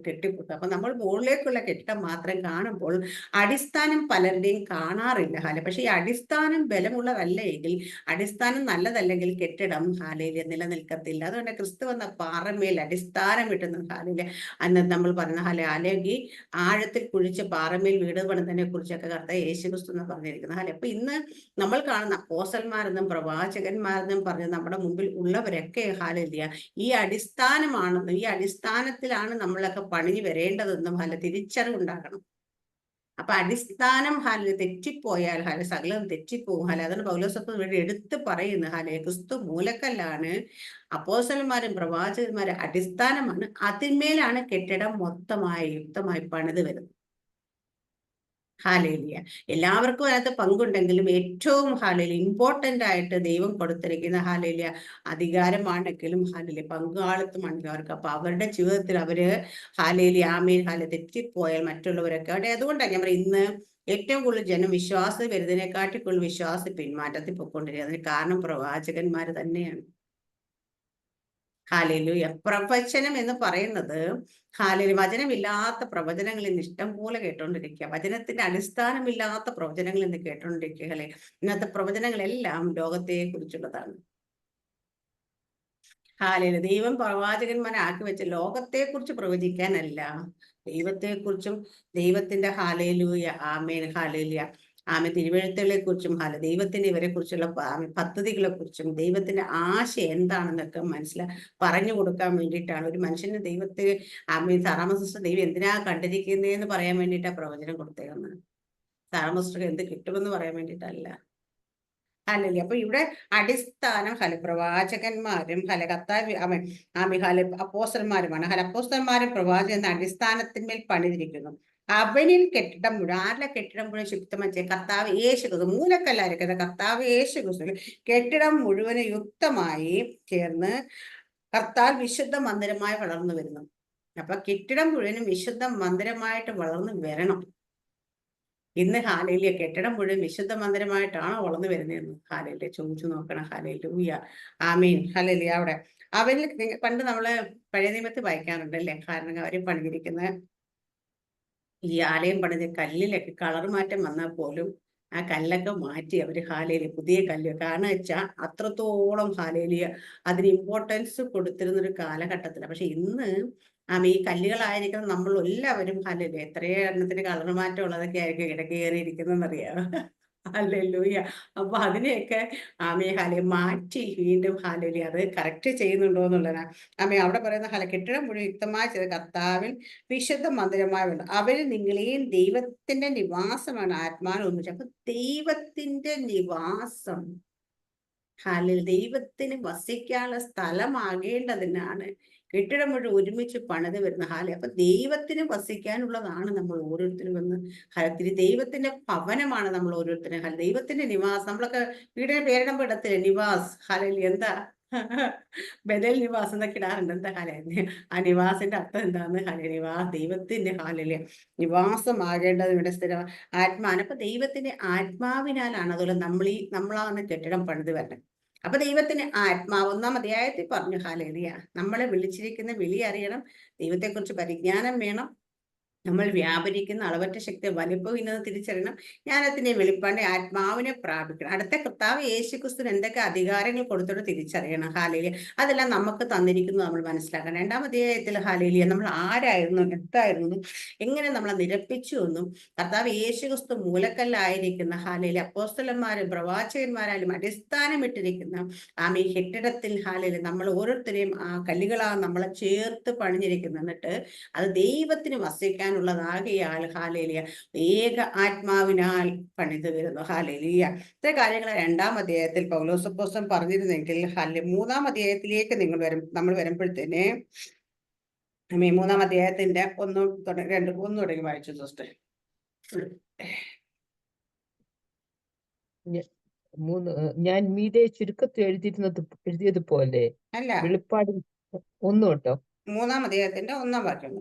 കെട്ടിപ്പൊട്ടുക. അപ്പൊ നമ്മൾ മുകളിലേക്കുള്ള കെട്ടിടം മാത്രം കാണുമ്പോൾ അടിസ്ഥാനം പലരുടെയും കാണാറില്ല പക്ഷെ ഈ അടിസ്ഥാനം ബലമുള്ളതല്ല എങ്കിൽ, അടിസ്ഥാനം നല്ലതല്ലെങ്കിൽ കെട്ടിടം ഹാലയില് നിലനിൽക്കത്തില്ല. അതുകൊണ്ട് ക്രിസ്തു എന്ന പാറമേൽ അടിസ്ഥാനം വിട്ടുന്ന ഹാലയില് അന്ന് നമ്മൾ പറഞ്ഞ അല്ലെങ്കിൽ ആഴത്തിൽ കുഴിച്ച് പാറമേൽ വീട് പണിതിനെ കുറിച്ചൊക്കെ കർത്താവ് യേശു ക്രിസ്തു എന്ന് പറഞ്ഞിരിക്കുന്നത് അപ്പൊ ഇന്ന് നമ്മൾ കാണുന്ന അപ്പോസ്തലന്മാരെന്നും പ്രവാചകന്മാരെന്നും പറഞ്ഞ് നമ്മുടെ മുമ്പിൽ ഉള്ളവരൊക്കെ ഹാലയില്ല ഈ അടിസ്ഥാനമാണെന്നും ഈ അടിസ്ഥാനത്തിലാണ് നമ്മളൊക്കെ പണിഞ്ഞു വരേണ്ടതെന്നും തിരിച്ചറിവുണ്ടാകണം. അപ്പൊ അടിസ്ഥാനം തെറ്റിപ്പോയാൽ സകലം തെറ്റിപ്പോകും. അതുകൊണ്ട് പൗലോസപ്പൻ വേണ്ടി എടുത്ത് പറയുന്ന ക്രിസ്തു മൂലക്കല്ലാണ്, അപ്പോസ്തലന്മാരും പ്രവാചകന്മാരും അടിസ്ഥാനമാണ്, അതിന്മേലാണ് കെട്ടിടം മൊത്തമായി യുക്തമായി പണിത് വരുന്നത്. ഹാലേലിയ. എല്ലാവർക്കും അതിനകത്ത് പങ്കുണ്ടെങ്കിലും ഏറ്റവും ഇമ്പോർട്ടന്റ് ആയിട്ട് ദൈവം കൊടുത്തിരിക്കുന്ന ഹാലേലിയ അധികാരമാണെങ്കിലും പങ്കാളിത്തമാണെങ്കിലും അവർക്ക്. അപ്പൊ അവരുടെ ജീവിതത്തിൽ അവര് ഹാലേലിയ ആമേൻ തെറ്റിപ്പോയാൽ മറ്റുള്ളവരൊക്കെ അവിടെ. അതുകൊണ്ടാണ് ഞാൻ പറയുന്നത് ഇന്ന് ഏറ്റവും കൂടുതൽ ജനം വിശ്വാസം വരുന്നതിനെക്കാട്ടി കൂടുതൽ വിശ്വാസം പിന്മാറ്റത്തിൽ പൊയ്ക്കൊണ്ടിരിക്കുക. അതിന് കാരണം പ്രവാചകന്മാർ തന്നെയാണ്. ഹാലേലൂയ. പ്രവചനം എന്ന് പറയുന്നത് വചനമില്ലാത്ത പ്രവചനങ്ങൾ ഇന്ന് ഇഷ്ടം പോലെ കേട്ടോണ്ടിരിക്കുക. വചനത്തിന്റെ അടിസ്ഥാനമില്ലാത്ത പ്രവചനങ്ങൾ ഇന്ന് കേട്ടോണ്ടിരിക്കുക. ഇന്നത്തെ പ്രവചനങ്ങളെല്ലാം ലോകത്തെ കുറിച്ചുള്ളതാണ്. ദൈവം പ്രവാചകന്മാരെ ആക്കി വെച്ച ലോകത്തെ കുറിച്ച് പ്രവചിക്കാനല്ല, ദൈവത്തെക്കുറിച്ചും ദൈവത്തിന്റെ ഹാലേലൂയ ആമേൻ ഹാലേലൂയ തിരുവെഴുത്തുകളെ കുറിച്ചും ദൈവത്തിന്റെ ഇവരെ കുറിച്ചുള്ള പദ്ധതികളെ കുറിച്ചും ദൈവത്തിന്റെ ആശയം എന്താണെന്നൊക്കെ പറഞ്ഞു കൊടുക്കാൻ വേണ്ടിയിട്ടാണ് ഒരു മനുഷ്യന് ദൈവത്തെ സാറാമസിസ്റ്റർ ദൈവം എന്തിനാ കണ്ടിരിക്കുന്നതെന്ന് പറയാൻ വേണ്ടിയിട്ടാണ് പ്രവചനം കൊടുത്തേക്കുന്നത്. സാറാമസിസ്റ്റർക്ക് എന്ത് കിട്ടുമെന്ന് പറയാൻ വേണ്ടിയിട്ടല്ല. അല്ലല്ലേ. അപ്പൊ ഇവിടെ അടിസ്ഥാനം പ്രവാചകന്മാരും കർത്താവ് അപ്പോസ്തലന്മാരുമാണ്. അപ്പോസ്തലന്മാരും പ്രവാചകൻ എന്ന അടിസ്ഥാനത്തിന്മേൽ പണിതിരിക്കുന്നു. അവനിൽ കെട്ടിടം മുഴുവൻ, ആരുടെ കെട്ടിടം മുഴുവൻ ശുദ്ധമായി കർത്താവ് യേശു ക്രിസ്തു മൂലക്കല്ലായിരിക്കുന്നത് കർത്താവ് യേശു ക്രിസ്തു കെട്ടിടം മുഴുവനും യുക്തമായി ചേർന്ന് കർത്താവ് വിശുദ്ധ മന്ദിരമായി വളർന്നു വരുന്നു. അപ്പൊ കെട്ടിടം മുഴുവനും വിശുദ്ധ മന്ദിരമായിട്ട് വളർന്നു വരണം. ഇന്ന് ഹാലേലിയ കെട്ടിടം മുഴുവൻ വിശുദ്ധ മന്ദിരമായിട്ടാണോ വളർന്നു വരുന്നതെന്ന് ഹാലേലിയ ചോദിച്ചു നോക്കണം. ഹാലേലൂയ, ആമീൻ, ഹാലേലിയ. അവിടെ അവരിൽ പണ്ട് നമ്മള് പഴയ നിയമത്തിൽ വായിക്കാറുണ്ട് അല്ലേ, കാരണം അവര് പണിതിരിക്കുന്ന ഈ ആലയം പണിത് കല്ലിലൊക്കെ കളർ മാറ്റം വന്നാൽ പോലും ആ കല്ലൊക്കെ മാറ്റി അവര് ഹാലേലിയ പുതിയ കല്ല്, കാരണം വെച്ചാൽ അത്രത്തോളം ഹാലേലിയ അതിന് ഇമ്പോർട്ടൻസ് കൊടുത്തിരുന്നൊരു കാലഘട്ടത്തിലാണ്. പക്ഷെ ഇന്ന് ഈ കല്ലുകളായിരിക്കണം നമ്മൾ എല്ലാവരും ഹാലേലിയ എത്രയോ എണ്ണത്തിന് കളർ മാറ്റം ഉള്ളതൊക്കെ ആയിരിക്കും ഇടയ്ക്ക് കയറിയിരിക്കുന്നതെന്നറിയാം. ഹല്ലേലൂയ. അപ്പൊ അതിനെയൊക്കെ ഹാലെ മാറ്റി വീണ്ടും ഹാലേലിയ അത് കറക്റ്റ് ചെയ്യുന്നുണ്ടോ എന്നുള്ളതാണ്. അവിടെ പറയുന്ന കെട്ടിടം മുഴുവൻ യുക്തമായി ചെയ്ത കർത്താവിൽ വിശുദ്ധ മന്ദിരമായുണ്ട്, അവര് നിങ്ങളെയും ദൈവത്തിന്റെ നിവാസമാണ് ആത്മാവിനെ ഒന്നിച്ചു. അപ്പൊ ദൈവത്തിന്റെ നിവാസം ദൈവത്തിന് വസിക്കാനുള്ള സ്ഥലമാകേണ്ടതിനാണ് കെട്ടിടം മുഴുവൻ ഒരുമിച്ച് പണിത് വരുന്ന അപ്പൊ ദൈവത്തിന് വസിക്കാനുള്ളതാണ് നമ്മൾ ഓരോരുത്തരും എന്ന് ദൈവത്തിന്റെ ഭവനമാണ് നമ്മൾ ഓരോരുത്തരും. ദൈവത്തിന്റെ നിവാസം, നമ്മളൊക്കെ വീടിന് പേരിടുമ്പോ ഇടത്തില്ലേ നിവാസ്, എന്താ ബദൽ നിവാസ് എന്നൊക്കെ ഇടാറുണ്ട്. എന്താ ആ നിവാസിന്റെ അർത്ഥം എന്താന്ന് നിവാസ്, ദൈവത്തിന്റെ നിവാസമാകേണ്ടത് ഇവിടെ സ്ഥിരം ആത്മാന. അപ്പൊ ദൈവത്തിന്റെ ആത്മാവിനാലാണ് അതുപോലെ നമ്മളാണ് കെട്ടിടം പണിത് വരണം. അപ്പൊ ദൈവത്തിന് ആത്മാവ് 1-ാം അധ്യായത്തിൽ പറഞ്ഞു ഹാലേലിയ നമ്മളെ വിളിച്ചിരിക്കുന്ന വിളി അറിയണം, ദൈവത്തെക്കുറിച്ച് പരിജ്ഞാനം വേണം, നമ്മൾ വ്യാപരിക്കുന്ന അളവറ്റ ശക്തി വലിപ്പം ഇന്നത് തിരിച്ചറിയണം, ജ്ഞാനത്തിന്റെ വെളിപ്പാടിന്റെ ആത്മാവിനെ പ്രാപിക്കണം. അടുത്ത കർത്താവ് യേശുക്രിസ്തുവിന് എന്തൊക്കെ അധികാരങ്ങൾ കൊടുത്തിട്ട് തിരിച്ചറിയണം. ഹാലേലിയ അതെല്ലാം നമുക്ക് തന്നിരിക്കുന്നു നമ്മൾ മനസ്സിലാക്കണം. 2-ാം അധ്യായത്തിൽ ഹാലേലിയ നമ്മൾ ആരായിരുന്നു, എന്തായിരുന്നു, എങ്ങനെ നമ്മളെ നിരപ്പിച്ചു എന്നും കർത്താവ് യേശുക്രിസ്തു മൂലക്കല്ലായിരിക്കുന്ന ഹാലേലിയ അപ്പോസ്തലന്മാരും പ്രവാചകന്മാരായാലും അടിസ്ഥാനമിട്ടിരിക്കുന്ന ഈ കെട്ടിടത്തിൽ ഹാലേലിയ നമ്മൾ ഓരോരുത്തരെയും ആ കല്ലുകളാണ് നമ്മളെ ചേർത്ത് പണിഞ്ഞിരിക്കുന്നത്. എന്നിട്ട് അത് ദൈവത്തിന് വസിക്കാൻ ഉള്ളതാകിയാൽ ഹാലേലിയ ഏക ആത്മാവിനാൽ പണിത് വരുന്നു. ഹാലേലിയ ഇത്ര കാര്യങ്ങൾ 2-ാം അധ്യായത്തിൽ പൗലോസ് അപ്പോസ്തലൻ പറഞ്ഞിരുന്നെങ്കിൽ 3-ാം അധ്യായത്തിലേക്ക് നമ്മൾ വരുമ്പോഴത്തേനെ 3-ാം അധ്യായത്തിന്റെ 1 തുടങ്ങി വായിച്ചു സിസ്റ്റർ. ഞാൻ മീതെ ചുരുക്കത്തിൽ എഴുതിയതുപോലെ അല്ല, വെളിപ്പാടിൽ 1 കേട്ടോ, 3-ാം അധ്യായത്തിന്റെ 1-ാം വാക്യം.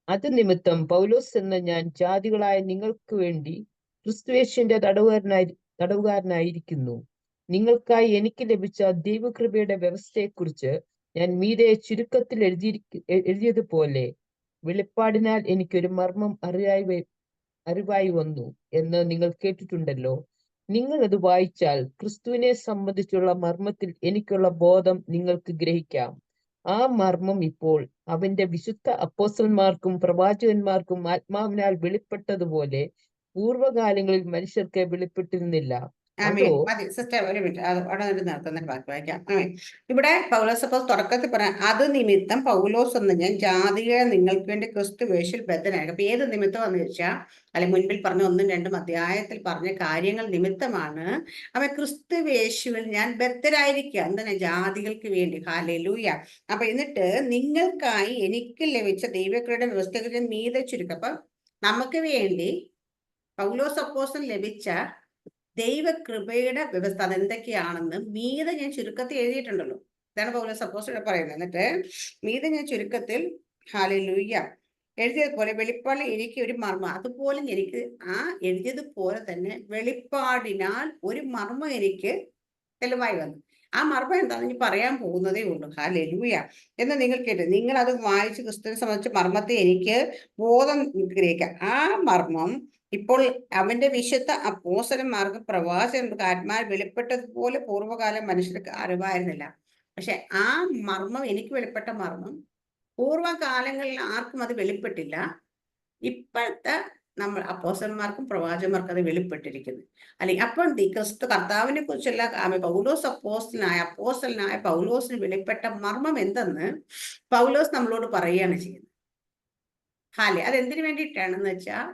അത് നിമിത്തം പൗലോസ് എന്ന ഞാൻ ജാതികളായ നിങ്ങൾക്ക് വേണ്ടി ക്രിസ്തുയേശുവിന്റെ തടവുകാരനായിരിക്കുന്നു. നിങ്ങൾക്കായി എനിക്ക് ലഭിച്ച ദൈവകൃപയുടെ വ്യവസ്ഥയെക്കുറിച്ച് ഞാൻ മീതെ ചുരുക്കത്തിൽ എഴുതിയതുപോലെ വെളിപ്പാടിനാൽ എനിക്കൊരു മർമ്മം അറിവായി വന്നു എന്ന് നിങ്ങൾ കേട്ടിട്ടുണ്ടല്ലോ. നിങ്ങൾ അത് വായിച്ചാൽ ക്രിസ്തുവിനെ സംബന്ധിച്ചുള്ള മർമ്മത്തിൽ എനിക്കുള്ള ബോധം നിങ്ങൾക്ക് ഗ്രഹിക്കാം. ആ മർമ്മം ഇപ്പോൾ അവന്റെ വിശുദ്ധ അപ്പോസ്തലന്മാർക്കും പ്രവാചകന്മാർക്കും ആത്മാവിനാൽ വെളിപ്പെട്ടതുപോലെ പൂർവ്വകാലങ്ങളിൽ മനുഷ്യർക്ക് വെളിപ്പെട്ടിരുന്നില്ല. സിസ്റ്റർ ഒരു മിനിറ്റ്, അവിടെ നിർത്തുന്ന വാക്ക് വായിക്കാം. ഇവിടെ പൗലോസ് അപ്പോസ്തലൻ തുടക്കത്തിൽ പറയാം, അത് നിമിത്തം പൗലോസ് എന്ന് ഞാൻ ജാതികളെ നിങ്ങൾക്ക് വേണ്ടി ക്രിസ്തുയേശുവിൽ ബദ്ധനായി. അപ്പൊ ഏത് നിമിത്തമാണെന്ന് ചോദിച്ചാൽ മുൻപിൽ പറഞ്ഞ 1-2 അധ്യായത്തിൽ പറഞ്ഞ കാര്യങ്ങൾ നിമിത്തമാണ് ക്രിസ്തുയേശുവിൽ ഞാൻ ബദ്ധരായിരിക്കുക. എന്താണ്? ജാതികൾക്ക് വേണ്ടി. ഹല്ലേലൂയ. അപ്പൊ എന്നിട്ട് നിങ്ങൾക്കായി എനിക്ക് ലഭിച്ച ദൈവകൃപയുടെ വ്യവസ്ഥകളുടെ മീതെ ചുരുക്കം. അപ്പൊ നമുക്ക് വേണ്ടി പൗലോസ് അപ്പോസ്തലൻ ലഭിച്ച ദൈവകൃപയുടെ വ്യവസ്ഥ അതെന്തൊക്കെയാണെന്ന് മീതെ ഞാൻ ചുരുക്കത്തിൽ എഴുതിയിട്ടുണ്ടല്ലോ. ഇതാണ് പൗലോസ് അപ്പോസ്തലൻ പറയുന്നത്. എന്നിട്ട് മീതെ ഞാൻ ചുരുക്കത്തിൽ ഹല്ലേലൂയ എഴുതിയതുപോലെ വെളിപ്പാടിൽ എനിക്ക് ഒരു മർമ്മം, അതുപോലെ എനിക്ക് എഴുതിയതുപോലെ തന്നെ വെളിപ്പാടിനാൽ ഒരു മർമ്മം എനിക്ക് തെളിവായി വന്നു. ആ മർമ്മം എന്താണെന്ന് ഇനി പറയാൻ പോകുന്നതേ ഉള്ളൂ. ഹല്ലേലൂയ എന്ന് നിങ്ങൾ കേട്ടു. നിങ്ങൾ അത് വായിച്ച് ക്രിസ്തുവിനെ സംബന്ധിച്ച് മർമ്മത്തെ എനിക്ക് ബോധം ഗ്രഹിക്കാം. ആ മർമ്മം ഇപ്പോൾ അവന്റെ വിശുദ്ധ അപ്പോസ്തലന്മാർക്ക് പ്രവാചകർക്ക് ആത്മാവിൽ വെളിപ്പെട്ടതുപോലെ പൂർവ്വകാലം മനുഷ്യർക്ക് അറിവായിരുന്നില്ല. പക്ഷെ ആ മർമ്മം, എനിക്ക് വെളിപ്പെട്ട മർമ്മം പൂർവ്വകാലങ്ങളിൽ ആർക്കും അത് വെളിപ്പെട്ടില്ല. ഇപ്പോഴത്തെ നമ്മൾ അപ്പോസ്തലന്മാർക്കും പ്രവാചകന്മാർക്കും അത് വെളിപ്പെട്ടിരിക്കുന്നു. അല്ലെങ്കിൽ അപ്പോൾ ക്രിസ്തു കർത്താവിനെ കുറിച്ചുള്ള അപ്പോസ്തലനായ പൗലോസിന് വെളിപ്പെട്ട മർമ്മം എന്തെന്ന് പൗലോസ് നമ്മളോട് പറയുകയാണ് ചെയ്യുന്നത്. അതെന്തിനു വേണ്ടിയിട്ടാണെന്ന് വെച്ചാൽ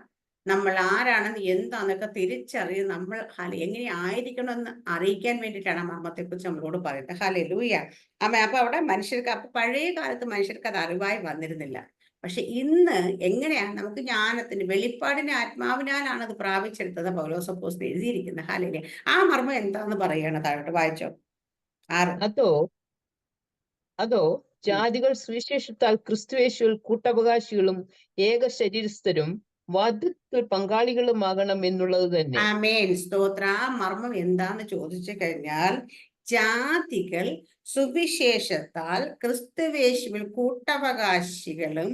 നമ്മൾ ആരാണെന്ന് എന്താന്നൊക്കെ തിരിച്ചറിഞ്ഞ് നമ്മൾ എങ്ങനെ ആയിരിക്കണമെന്ന് അറിയിക്കാൻ വേണ്ടിയിട്ടാണ് മർമ്മത്തെക്കുറിച്ച് നമ്മളോട് പറയുന്നത്. ഹല്ലേലൂയ. അപ്പൊ അവിടെ അപ്പൊ പഴയ കാലത്ത് മനുഷ്യർക്ക് അത് അറിവായി വന്നിരുന്നില്ല. പക്ഷെ ഇന്ന് എങ്ങനെയാണ് നമുക്ക് ജ്ഞാനത്തിന് വെളിപ്പാടിന്റെ ആത്മാവിനാലാണ് അത് പ്രാപിച്ചെടുത്തത് പൗലോസ് അപ്പോസ്തലൻ എഴുതിയിരിക്കുന്നത്. ഹല്ലേലൂയ. ആ മർമ്മം എന്താന്ന് പറയാണ്, താഴോട്ട് വായിച്ചോ. 6. അതോ ജാതികൾ സുവിശേഷത്താൽ ക്രിസ്തുയേശുവിൽ കൂട്ടവകാശികളും ഏക ശരീരസ്ഥരും വാദത്തിൽ പങ്കാളികളുമാകണം എന്നുള്ളത് തന്നെ. ആമേൻ, സ്തോത്ര. ആ മർമ്മം എന്താന്ന് ചോദിച്ചു കഴിഞ്ഞാൽ, ജാതികൾ സുവിശേഷത്താൽ ക്രിസ്തുവേശുവിൽ കൂട്ടവകാശികളും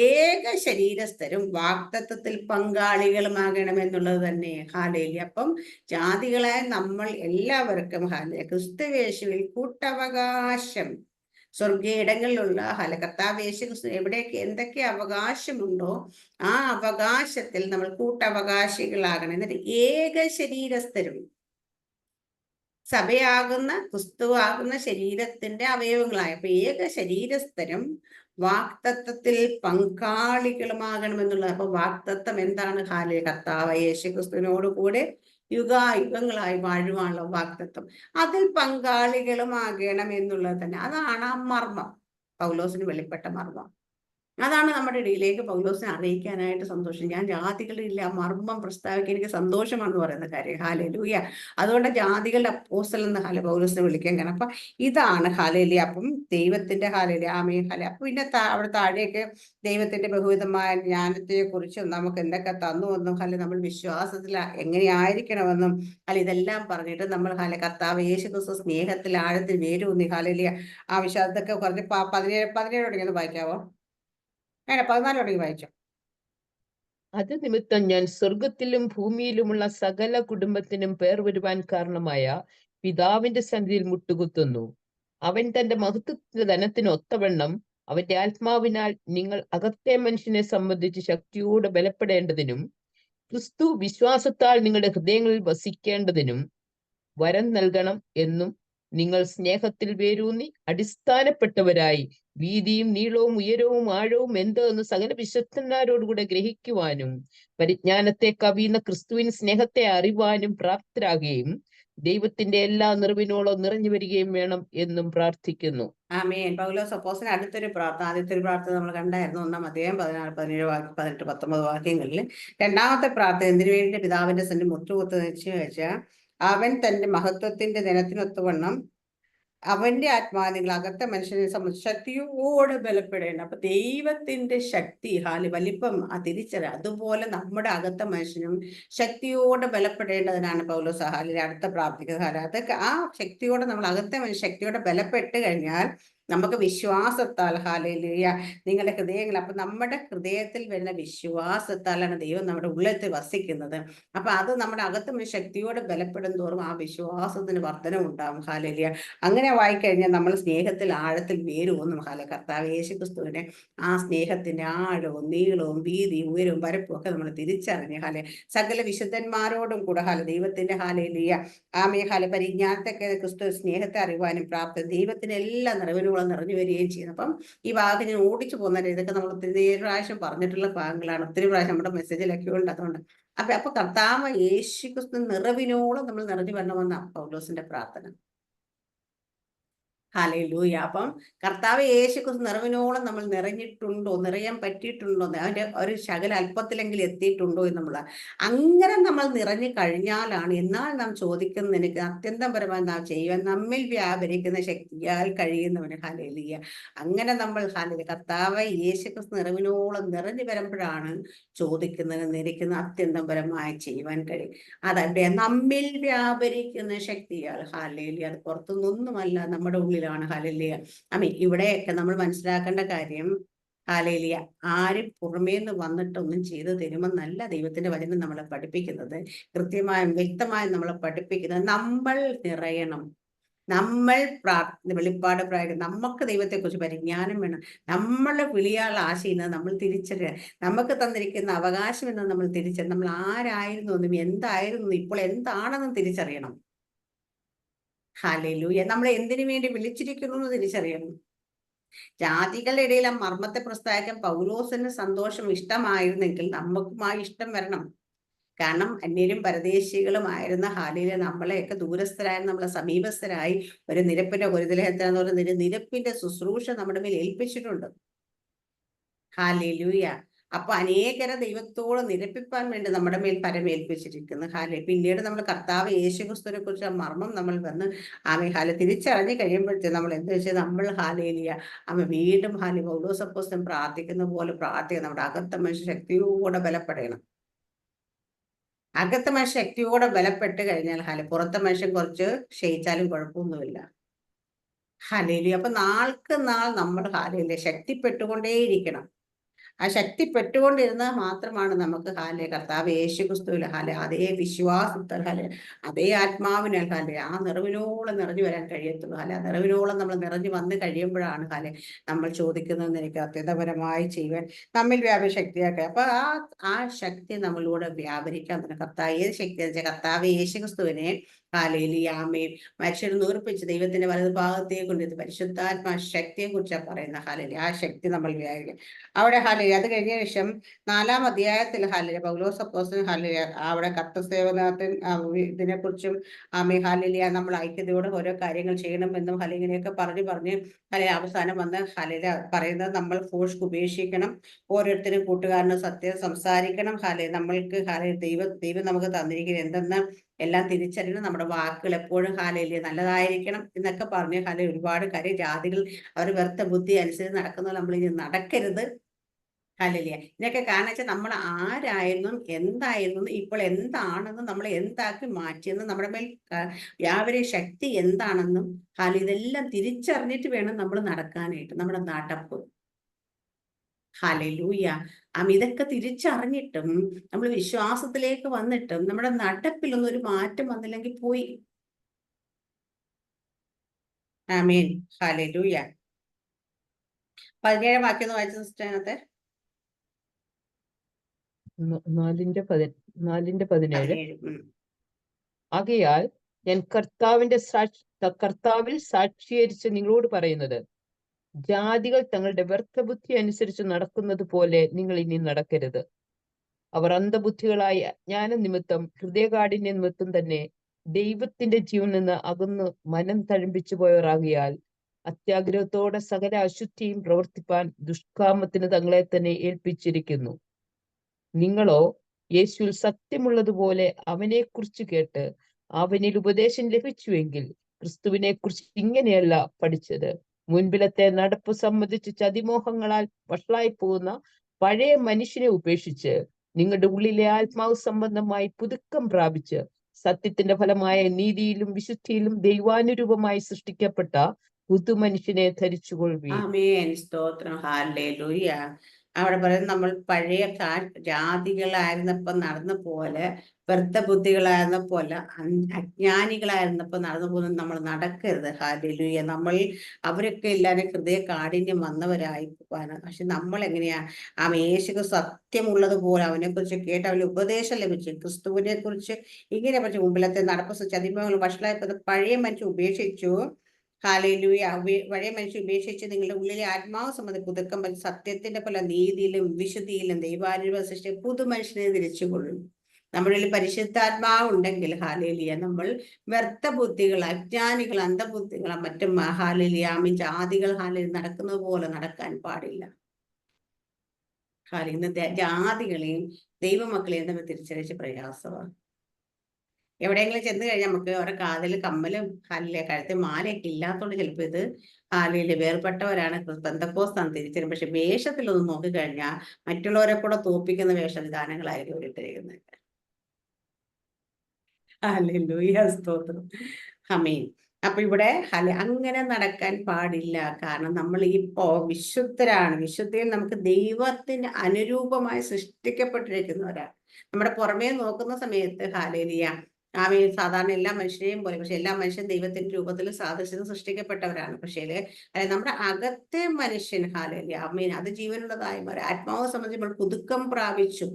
ഏക ശരീരസ്ഥരും വാഗ്ദത്തത്തിൽ പങ്കാളികളുമാകണമെന്നുള്ളത് തന്നെ. ഹാലേലൂയ. അപ്പം ജാതികളായ നമ്മൾ എല്ലാവർക്കും ക്രിസ്തുവേശുവിൽ കൂട്ടവകാശം, സ്വർഗീയ ഇടങ്ങളിലുള്ള കർത്താവ് യേശു ക്രിസ്തു എവിടെയൊക്കെ എന്തൊക്കെ അവകാശമുണ്ടോ ആ അവകാശത്തിൽ നമ്മൾ കൂട്ടവകാശികളാകണം. എന്നിട്ട് ഏക ശരീരസ്ഥരും, സഭയാകുന്ന ക്രിസ്തുവാകുന്ന ശരീരത്തിന്റെ അവയവങ്ങളായ അപ്പൊ ഏക ശരീരസ്ഥരും വാഗ്ദത്തത്തിൽ പങ്കാളികളുമാകണമെന്നുള്ളത്. അപ്പൊ വാഗ്ദത്തം എന്താണ്? കർത്താവ് യേശു ക്രിസ്തുവിനോട് കൂടെ യുഗായുഗങ്ങളായി വാഴുവാനുള്ള വാഗ്ദത്തം, അതിൽ പങ്കാളികളുമാകണം എന്നുള്ളത് തന്നെ. അതാണ് ആ മർമ്മം, പൗലോസിന് വെളിപ്പെട്ട മർമ്മം. അതാണ് നമ്മുടെ ഇടയിലേക്ക് പൗലോസിനെ അറിയിക്കാനായിട്ട് സന്തോഷം. ഞാൻ ജാതികളില്ല മർമ്മം പ്രസ്താവിക്കാൻ എനിക്ക് സന്തോഷമാണെന്ന് പറയുന്ന കാര്യം. ഹല്ലേലൂയ. അതുകൊണ്ട് ജാതികളുടെ അപ്പോസ്തലൻ എന്ന് പൗലോസിനെ വിളിക്കാൻ കാരണം. അപ്പൊ ഇതാണ് ഹല്ലേലൂയ. അപ്പം ദൈവത്തിന്റെ ഹല്ലേലൂയ, ആമേൻ, ഹല്ലേലൂയ. അപ്പൊ പിന്നെ അവിടെ താഴേക്ക് ദൈവത്തിന്റെ ബഹുവിധമായ ജ്ഞാനത്തെ കുറിച്ചും നമുക്ക് എന്തൊക്കെ തന്നുവെന്നും നമ്മൾ വിശ്വാസത്തിൽ എങ്ങനെയായിരിക്കണമെന്നും ഇതെല്ലാം പറഞ്ഞിട്ട് നമ്മൾ കർത്താവ് യേശു ക്രിസ്തു സ്നേഹത്തിൽ ആഴത്തിൽ വേരൂന്നി ഹല്ലേലൂയ. ആ വിശ്വാസത്തൊക്കെ പറഞ്ഞ് 17 വായിക്കാവോ? 14 വായിച്ചു. അത് നിമിത്തം ഞാൻ സ്വർഗത്തിലും ഭൂമിയിലുമുള്ള സകല കുടുംബത്തിനും പേർ വരുവാൻ കാരണമായ പിതാവിന്റെ സന്നിധിയിൽ മുട്ടുകുത്തുന്നു. അവൻ തന്റെ മഹത്വത്തിന്റെ ധനത്തിന് ഒത്തവണ്ണം അവന്റെ ആത്മാവിനാൽ നിങ്ങൾ അകത്തെ മനുഷ്യനെ സംബന്ധിച്ച് ശക്തിയോടെ ബലപ്പെടേണ്ടതിനും ക്രിസ്തു വിശ്വാസത്താൽ നിങ്ങളുടെ ഹൃദയങ്ങളിൽ വസിക്കേണ്ടതിനും വരം നൽകണം എന്നും നിങ്ങൾ സ്നേഹത്തിൽ വേരൂന്നി അടിസ്ഥാനപ്പെട്ടവരായി വീതിയും നീളവും ഉയരവും ആഴവും എന്തെന്ന് സകല വിശുദ്ധന്മാരോടുകൂടെ ഗ്രഹിക്കുവാനും പരിജ്ഞാനത്തെ കവിയുന്ന ക്രിസ്തുവിൻ സ്നേഹത്തെ അറിവാനും പ്രാപ്തരാകുകയും ദൈവത്തിന്റെ എല്ലാ നിറവിനോളം നിറഞ്ഞു വരികയും വേണം എന്നും പ്രാർത്ഥിക്കുന്നു. ആമേൻ. പൗലോസ് അപ്പോസ്തലൻ അടുത്തൊരു പ്രാർത്ഥന, ആദ്യത്തെ ഒരു പ്രാർത്ഥന നമ്മൾ കണ്ടായിരുന്നു, 1-ാം അധ്യായം 16, 17, 18, 19 വാക്യങ്ങളിൽ. രണ്ടാമത്തെ പ്രാർത്ഥന എന്തിനു വേണ്ടി പിതാവിന്റെ സന്നിധി മുട്ടുകുത്തുന്ന വെച്ചാൽ അവൻ തന്റെ മഹത്വത്തിന്റെ ദിനത്തിനൊത്തവണ്ണം അവന്റെ ആത്മാവിൽ അകത്തെ മനുഷ്യനെ സംബന്ധിച്ച് ശക്തിയോടെ ബലപ്പെടേണ്ട. അപ്പൊ ദൈവത്തിന്റെ ശക്തി വലിപ്പം തിരിച്ചറിയ, അതുപോലെ നമ്മുടെ അകത്തെ മനുഷ്യനും ശക്തിയോടെ ബലപ്പെടേണ്ടതിനാണ് പൗലോസ് അടുത്ത പ്രാർത്ഥിക്കുന്നത്. അതൊക്കെ ആ ശക്തിയോടെ നമ്മൾ അകത്തെ മനുഷ്യ ശക്തിയോടെ ബലപ്പെട്ട് കഴിഞ്ഞാൽ നമുക്ക് വിശ്വാസത്താൽ ഹല്ലേലൂയ നിങ്ങളുടെ ഹൃദയങ്ങൾ, അപ്പൊ നമ്മുടെ ഹൃദയത്തിൽ വരുന്ന വിശ്വാസത്താലാണ് ദൈവം നമ്മുടെ ഉള്ളത്തിൽ വസിക്കുന്നത്. അപ്പൊ അത് നമ്മുടെ അകത്ത് ശക്തിയോടെ ബലപ്പെടും തോറും ആ വിശ്വാസത്തിന് വർധനം ഉണ്ടാവും. ഹല്ലേലൂയ. അങ്ങനെ വായിക്കഴിഞ്ഞാൽ നമ്മൾ സ്നേഹത്തിൽ ആഴത്തിൽ വേരൂന്നും കർത്താവ് യേശു ക്രിസ്തുവിനെ ആ സ്നേഹത്തിന്റെ ആഴവും നീളവും വീതിയും ഉയരവും പരപ്പും ഒക്കെ നമ്മൾ തിരിച്ചറിഞ്ഞ് സകല വിശുദ്ധന്മാരോടും കൂടെ ദൈവത്തിന്റെ ഹല്ലേലൂയ പരിജ്ഞാനത്തൊക്കെ ക്രിസ്തു സ്നേഹത്തെ അറിയുവാനും പ്രാപ്തി ദൈവത്തിന്റെ എല്ലാ നിറവിനോളം നിറഞ്ഞു വരികയും ചെയ്യുന്നു. അപ്പം ഈ ഭാഗം ഞാൻ ഓടിച്ചു പോകുന്ന ഇതൊക്കെ നമ്മൾ ഒത്തിരി പ്രാവശ്യം പറഞ്ഞിട്ടുള്ള ഭാഗങ്ങളാണ്, ഒത്തിരി പ്രാവശ്യം നമ്മുടെ മെസ്സേജിലൊക്കെ ഉണ്ട്. അതുകൊണ്ട് അപ്പൊ കർത്താവ് യേശു ക്രിസ്തു നിറവിനോളം നമ്മൾ നിറഞ്ഞു വരണമെന്നാണ് പൗലോസിന്റെ പ്രാർത്ഥന. ഹല്ലേലൂയ. അപ്പം കർത്താവ് യേശു ക്രിസ്തു നിറവിനോളം നമ്മൾ നിറഞ്ഞിട്ടുണ്ടോ, നിറയാൻ പറ്റിയിട്ടുണ്ടോ, അതിന്റെ ഒരു ശകല അല്പത്തിലെങ്കിലും എത്തിയിട്ടുണ്ടോ എന്ന് നമ്മൾ അങ്ങനെ നമ്മൾ നിറഞ്ഞു കഴിഞ്ഞാലാണ് എന്നാൽ നാം ചോദിക്കുന്ന എനിക്ക് അത്യന്തപരമായി നാം ചെയ്യുവാൻ നമ്മിൽ വ്യാപരിക്കുന്ന ശക്തിയാൽ കഴിയുന്നവന് ഹല്ലേലൂയ. അങ്ങനെ നമ്മൾ കർത്താവ് യേശു ക്രിസ്തു നിറവിനോളം നിറഞ്ഞു വരുമ്പോഴാണ് ചോദിക്കുന്നതിന് നിരക്കുന്ന അത്യന്തപരമായി ചെയ്യുവാൻ കഴിയും. അതവിടെ നമ്മിൽ വ്യാപരിക്കുന്ന ശക്തിയാൽ ഹല്ലേലൂയ. അത് പുറത്തുനിന്നൊന്നുമല്ല, നമ്മുടെ ഉള്ളിലാണ്. ഹല്ലേലൂയ. ഇവിടെയൊക്കെ നമ്മൾ മനസ്സിലാക്കേണ്ട കാര്യം ഹല്ലേലൂയ ആരും പുറമേന്ന് വന്നിട്ടൊന്നും ചെയ്തു തരുമെന്നല്ല ദൈവത്തിന്റെ വചനം നമ്മളെ പഠിപ്പിക്കുന്നത്. കൃത്യമായും വ്യക്തമായും നമ്മളെ പഠിപ്പിക്കുന്നത് നമ്മൾ നിറയണം, നമ്മൾ വെളിപ്പാട് പ്രായം, നമുക്ക് ദൈവത്തെക്കുറിച്ച് പരിജ്ഞാനം വേണം, നമ്മളെ വിളിയാൾ ആശയുന്നത് നമ്മൾ തിരിച്ചറിയാൻ, നമുക്ക് തന്നിരിക്കുന്ന അവകാശം എന്ന് നമ്മൾ തിരിച്ചറിയണം, നമ്മൾ ആരായിരുന്നു എന്നും എന്തായിരുന്നു ഇപ്പോൾ എന്താണെന്നും തിരിച്ചറിയണം. ഹല്ലേലൂയ. നമ്മളെ എന്തിനു വേണ്ടി വിളിച്ചിരിക്കുന്നു എന്ന് തിരിച്ചറിയണം. ജാതികളുടെ ഇടയിൽ ആ മർമ്മത്തെ പ്രസ്താവിക്കാൻ പൗലോസിന് സന്തോഷം ഇഷ്ടമായിരുന്നെങ്കിൽ നമുക്കും ആ ഇഷ്ടം വരണം. കാരണം അന്യരും പരദേശികളുമായിരുന്ന ഹല്ലേലൂയ നമ്മളെയൊക്കെ ദൂരസ്ഥരായ നമ്മളെ സമീപസ്ഥരായി ഒരു നിരപ്പിന്റെ ഗുരുതലഹത്തെന്ന് പറയുന്ന നിരപ്പിന്റെ ശുശ്രൂഷ നമ്മുടെ മേൽ ഏൽപ്പിച്ചിട്ടുണ്ട്. ഹല്ലേലൂയ. അപ്പൊ അനേകരെ ദൈവത്തോട് നിരപ്പിപ്പാൻ വേണ്ടി നമ്മുടെ മേൽ പരമേൽപ്പിച്ചിരിക്കുന്നു. ഹാലെ പിന്നീട് നമ്മൾ കർത്താവ് യേശുക്രിസ്തുവിനെ കുറിച്ച് ആ മർമ്മം നമ്മൾ വന്ന് ഹാലെ തിരിച്ചറിഞ്ഞ് കഴിയുമ്പോഴത്തേക്ക് നമ്മൾ എന്താ വെച്ചാൽ നമ്മൾ ഹാലേലിയ വീണ്ടും പൗലോസ് അപ്പോസ്തലൻ പ്രാർത്ഥിക്കുന്ന പോലെ പ്രാർത്ഥിക്കുക. നമ്മുടെ അകത്ത മനുഷ്യ ശക്തിയോടെ ബലപ്പെടണം. അകത്ത മനുഷ്യ ശക്തിയോടെ ബലപ്പെട്ട് കഴിഞ്ഞാൽ പുറത്തെ മനുഷ്യൻ കുറച്ച് ക്ഷയിച്ചാലും കുഴപ്പമൊന്നുമില്ല. ഹാലേലിയ. അപ്പൊ നാൾക്ക് നാൾ നമ്മൾ ഹാലേലിയ ശക്തിപ്പെട്ടുകൊണ്ടേയിരിക്കണം. ആ ശക്തിപ്പെട്ടുകൊണ്ടിരുന്നാൽ മാത്രമാണ് നമുക്ക് കർത്താവ് യേശുക്രിസ്തുവിൽ അതേ വിശ്വാസത്താൽ അതേ ആത്മാവിനാൽ ആ നിറവിനോളം നിറഞ്ഞു വരാൻ കഴിയത്തുള്ളൂ. ആ നിറവിനോളം നമ്മൾ നിറഞ്ഞു വന്ന് കഴിയുമ്പോഴാണ് നമ്മൾ ചോദിക്കുന്നതെന്ന് എനിക്ക് അത്യന്തപരമായി ചെയ്യുവാൻ നമ്മിൽ ശക്തിയാക്കുക. അപ്പൊ ആ ശക്തി നമ്മളിലൂടെ വ്യാപരിക്കാൻ തന്നെ കർത്താവ് ഏത് ശക്തി വെച്ചാൽ കർത്താവ് യേശുക്രിസ്തുവിനെ ഹാലേലിയാമേൻ മനുഷ്യർ നൂർപ്പിച്ച് ദൈവത്തിന്റെ വലതു ഭാഗത്തേക്ക് കൊണ്ട് പരിശുദ്ധാത്മാ ശക്തിയെ കുറിച്ചാണ് പറയുന്നത്. ഹാലേലി ആ ശക്തി നമ്മൾ വ്യാപരിക്കും അവിടെ. അത് കഴിഞ്ഞ ശേഷം 4-ാം അധ്യായത്തിൽ പൗലോസ് അപ്പോസ്തലൻ അവിടെ കർത്തൃസേവനത്തിൽ ഇതിനെക്കുറിച്ചും ഹാലേലിയ നമ്മൾ ഐക്യതയോടെ ഓരോ കാര്യങ്ങൾ ചെയ്യണമെന്നും ഇങ്ങനെയൊക്കെ പറഞ്ഞ് അവസാനം വന്ന് പറയുന്നത് നമ്മൾ ഫോഴ്സ് ഉപേക്ഷിക്കണം, ഓരോരുത്തരും കൂട്ടുകാരനും സത്യം സംസാരിക്കണം. നമ്മൾക്ക് ദൈവം നമുക്ക് തന്നിരിക്കുന്നത് എന്തെന്ന് എല്ലാം തിരിച്ചറിയണം. നമ്മുടെ വാക്കുകൾ എപ്പോഴും നല്ലതായിരിക്കണം എന്നൊക്കെ പറഞ്ഞ് ഒരുപാട് കാര്യം ജാതികൾ അവർ വ്യർത്ഥ ബുദ്ധി അനുസരിച്ച് നടക്കുന്നത് നമ്മൾ ഇനി നടക്കരുത്. ഹല്ലേലൂയ. ഇതിനൊക്കെ കാരണം വെച്ചാൽ നമ്മൾ ആരായിരുന്നു, എന്തായിരുന്നു, ഇപ്പോൾ എന്താണെന്നും നമ്മൾ എന്താക്കി മാറ്റിയെന്നും നമ്മുടെ മേൽ ശക്തി എന്താണെന്നും ഇതെല്ലാം തിരിച്ചറിഞ്ഞിട്ട് വേണം നമ്മൾ നടക്കാനായിട്ട്. നമ്മുടെ നടപ്പ് ഹല്ലേലൂയ. ഇതൊക്കെ തിരിച്ചറിഞ്ഞിട്ടും നമ്മൾ വിശ്വാസത്തിലേക്ക് വന്നിട്ടും നമ്മുടെ നടപ്പിലൊന്നും ഒരു മാറ്റം വന്നില്ലെങ്കിൽ പോയി. ആമേൻ. ഹല്ലേലൂയ. 17 വാക്യം ഒന്ന് വായിച്ച സിസ്റ്ററിനകത്തെ 4:17. ആകയാൽ ഞാൻ കർത്താവിൽ സാക്ഷീകരിച്ച് നിങ്ങളോട് പറയുന്നത്, ജാതികൾ തങ്ങളുടെ വ്യർത്ഥബുദ്ധി അനുസരിച്ച് നടക്കുന്നത് പോലെ നിങ്ങൾ ഇനി നടക്കരുത്. അവർ അന്ധബുദ്ധികളായ അജ്ഞാന നിമിത്തം ഹൃദയകാഠിന്യ നിമിത്തം തന്നെ ദൈവത്തിന്റെ ജീവൻ നിന്ന് അകന്ന് മനം തഴമ്പിച്ചു പോയവരാകിയാൽ അത്യാഗ്രഹത്തോടെ സകല അശുദ്ധിയും പ്രവർത്തിപ്പാൻ ദുഷ്കാമത്തിന് തങ്ങളെ തന്നെ ഏൽപ്പിച്ചിരിക്കുന്നു. നിങ്ങളോ യേശുവിൽ സത്യമുള്ളതുപോലെ അവനെക്കുറിച്ച് കേട്ട് അവനിൽ ഉപദേശം ലഭിച്ചുവെങ്കിൽ ക്രിസ്തുവിനെ കുറിച്ച് ഇങ്ങനെയല്ല പഠിച്ചത്. മുൻപിലത്തെ നടപ്പ് സംബന്ധിച്ച് ചതിമോഹങ്ങളാൽ വഷളായി പോകുന്ന പഴയ മനുഷ്യനെ ഉപേക്ഷിച്ച് നിങ്ങളുടെ ഉള്ളിലെ ആത്മാവ് സംബന്ധമായി പുതുക്കം പ്രാപിച്ച് സത്യത്തിന്റെ ഫലമായ നീതിയിലും വിശുദ്ധിയിലും ദൈവാനുരൂപമായി സൃഷ്ടിക്കപ്പെട്ട പുതുമനുഷ്യനെ ധരിച്ചുകൊള്ളുവീൻ. ആമേൻ. സ്തോത്രം. ഹല്ലേലൂയ. അവിടെ പറയുന്നത് നമ്മൾ പഴയ ജാതികളായിരുന്നപ്പോ നടന്ന പോലെ, വ്യർത്ഥ ബുദ്ധികളായിരുന്ന പോലെ, അജ്ഞാനികളായിരുന്നപ്പോ നടന്നു പോകുന്നത് നമ്മൾ നടക്കരുത്. ഹല്ലേലൂയ. നമ്മൾ അവരൊക്കെ എല്ലാവരും ഹൃദയ കാഠിന്യം വന്നവരായി പോവാണ്. പക്ഷെ നമ്മൾ എങ്ങനെയാ യേശുക്ക് സത്യമുള്ളതുപോലെ അവനെ കുറിച്ച് കേട്ട് അവന് ഉപദേശം ലഭിച്ചു. ക്രിസ്തുവിനെ കുറിച്ച് ഇങ്ങനെ പറഞ്ഞു, മുമ്പിലത്തെ നടപ്പ് ചതിമകൾ വഷളായപ്പോൾ പഴയ മനുഷ്യൻ ഉപേക്ഷിച്ചു. ഹല്ലേലൂയ. പഴയ മനുഷ്യൻ ഉപേക്ഷിച്ച് നിങ്ങളുടെ ഉള്ളിലെ ആത്മാവ് സംബന്ധിച്ച് പുതുക്കം സത്യത്തിന്റെ പല നീതിയിലും വിശുദ്ധിയിലും ദൈവാനുരൂപ സൃഷ്ടി പുതു മനുഷ്യനെ തിരിച്ചുകൊള്ളും. നമ്മുടെ ഉള്ളിൽ പരിശുദ്ധാത്മാവ് ഉണ്ടെങ്കിൽ ഹല്ലേലൂയ നമ്മൾ വ്യർത്ഥ ബുദ്ധികൾ, അജ്ഞാനികൾ, അന്ധബുദ്ധികൾ, മറ്റും ഹല്ലേലൂയ ജാതികൾ നടക്കുന്നത് പോലെ നടക്കാൻ പാടില്ല. ഇന്നത്തെ ജാതികളെയും ദൈവമക്കളെയും തമ്മിൽ തിരിച്ചറിയിച്ച് പ്രയാസമാണ്. എവിടെയെങ്കിലും ചെന്ന് കഴിഞ്ഞാൽ നമുക്ക് അവരുടെ കാതിൽ കമ്മലും കഴുത്തിൽ മാലയൊക്കെ ഇല്ലാത്തതുകൊണ്ട് ചിലപ്പോൾ ഇത് വേർപെട്ടവരാണ്, പെന്തക്കോസ്താന്ന് തിരിച്ചറിയും. പക്ഷെ വേഷത്തിലൊന്നും നോക്കിക്കഴിഞ്ഞാൽ മറ്റുള്ളവരെ കൂടെ തോപ്പിക്കുന്ന വേഷവിധാനങ്ങളായിരിക്കും ഇവരിട്ടിരിക്കുന്നത്. ഹല്ലേലൂയ. സ്തോത്രം. ആമേൻ. അപ്പൊ ഇവിടെ അങ്ങനെ നടക്കാൻ പാടില്ല. കാരണം നമ്മൾ ഇപ്പോ വിശുദ്ധരാണ്. വിശുദ്ധിയിൽ നമുക്ക് ദൈവത്തിന് അനുരൂപമായി സൃഷ്ടിക്കപ്പെട്ടിരിക്കുന്നവരാണ്. നമ്മുടെ പുറമേ നോക്കുന്ന സമയത്ത് ഹല്ലേലൂയ സാധാരണ എല്ലാ മനുഷ്യരെയും പോലെ, പക്ഷെ എല്ലാ മനുഷ്യരും ദൈവത്തിന്റെ രൂപത്തിൽ സാദൃശ്യത്തിൽ സൃഷ്ടിക്കപ്പെട്ടവരാണ്. പക്ഷേ നമ്മുടെ അകത്തെ മനുഷ്യൻ ഹല്ലേലൂയ അത് ജീവനുള്ളതായി മാറി. ആത്മാവ് സംബന്ധിച്ച് നമ്മൾ പുതുക്കം പ്രാപിച്ചു.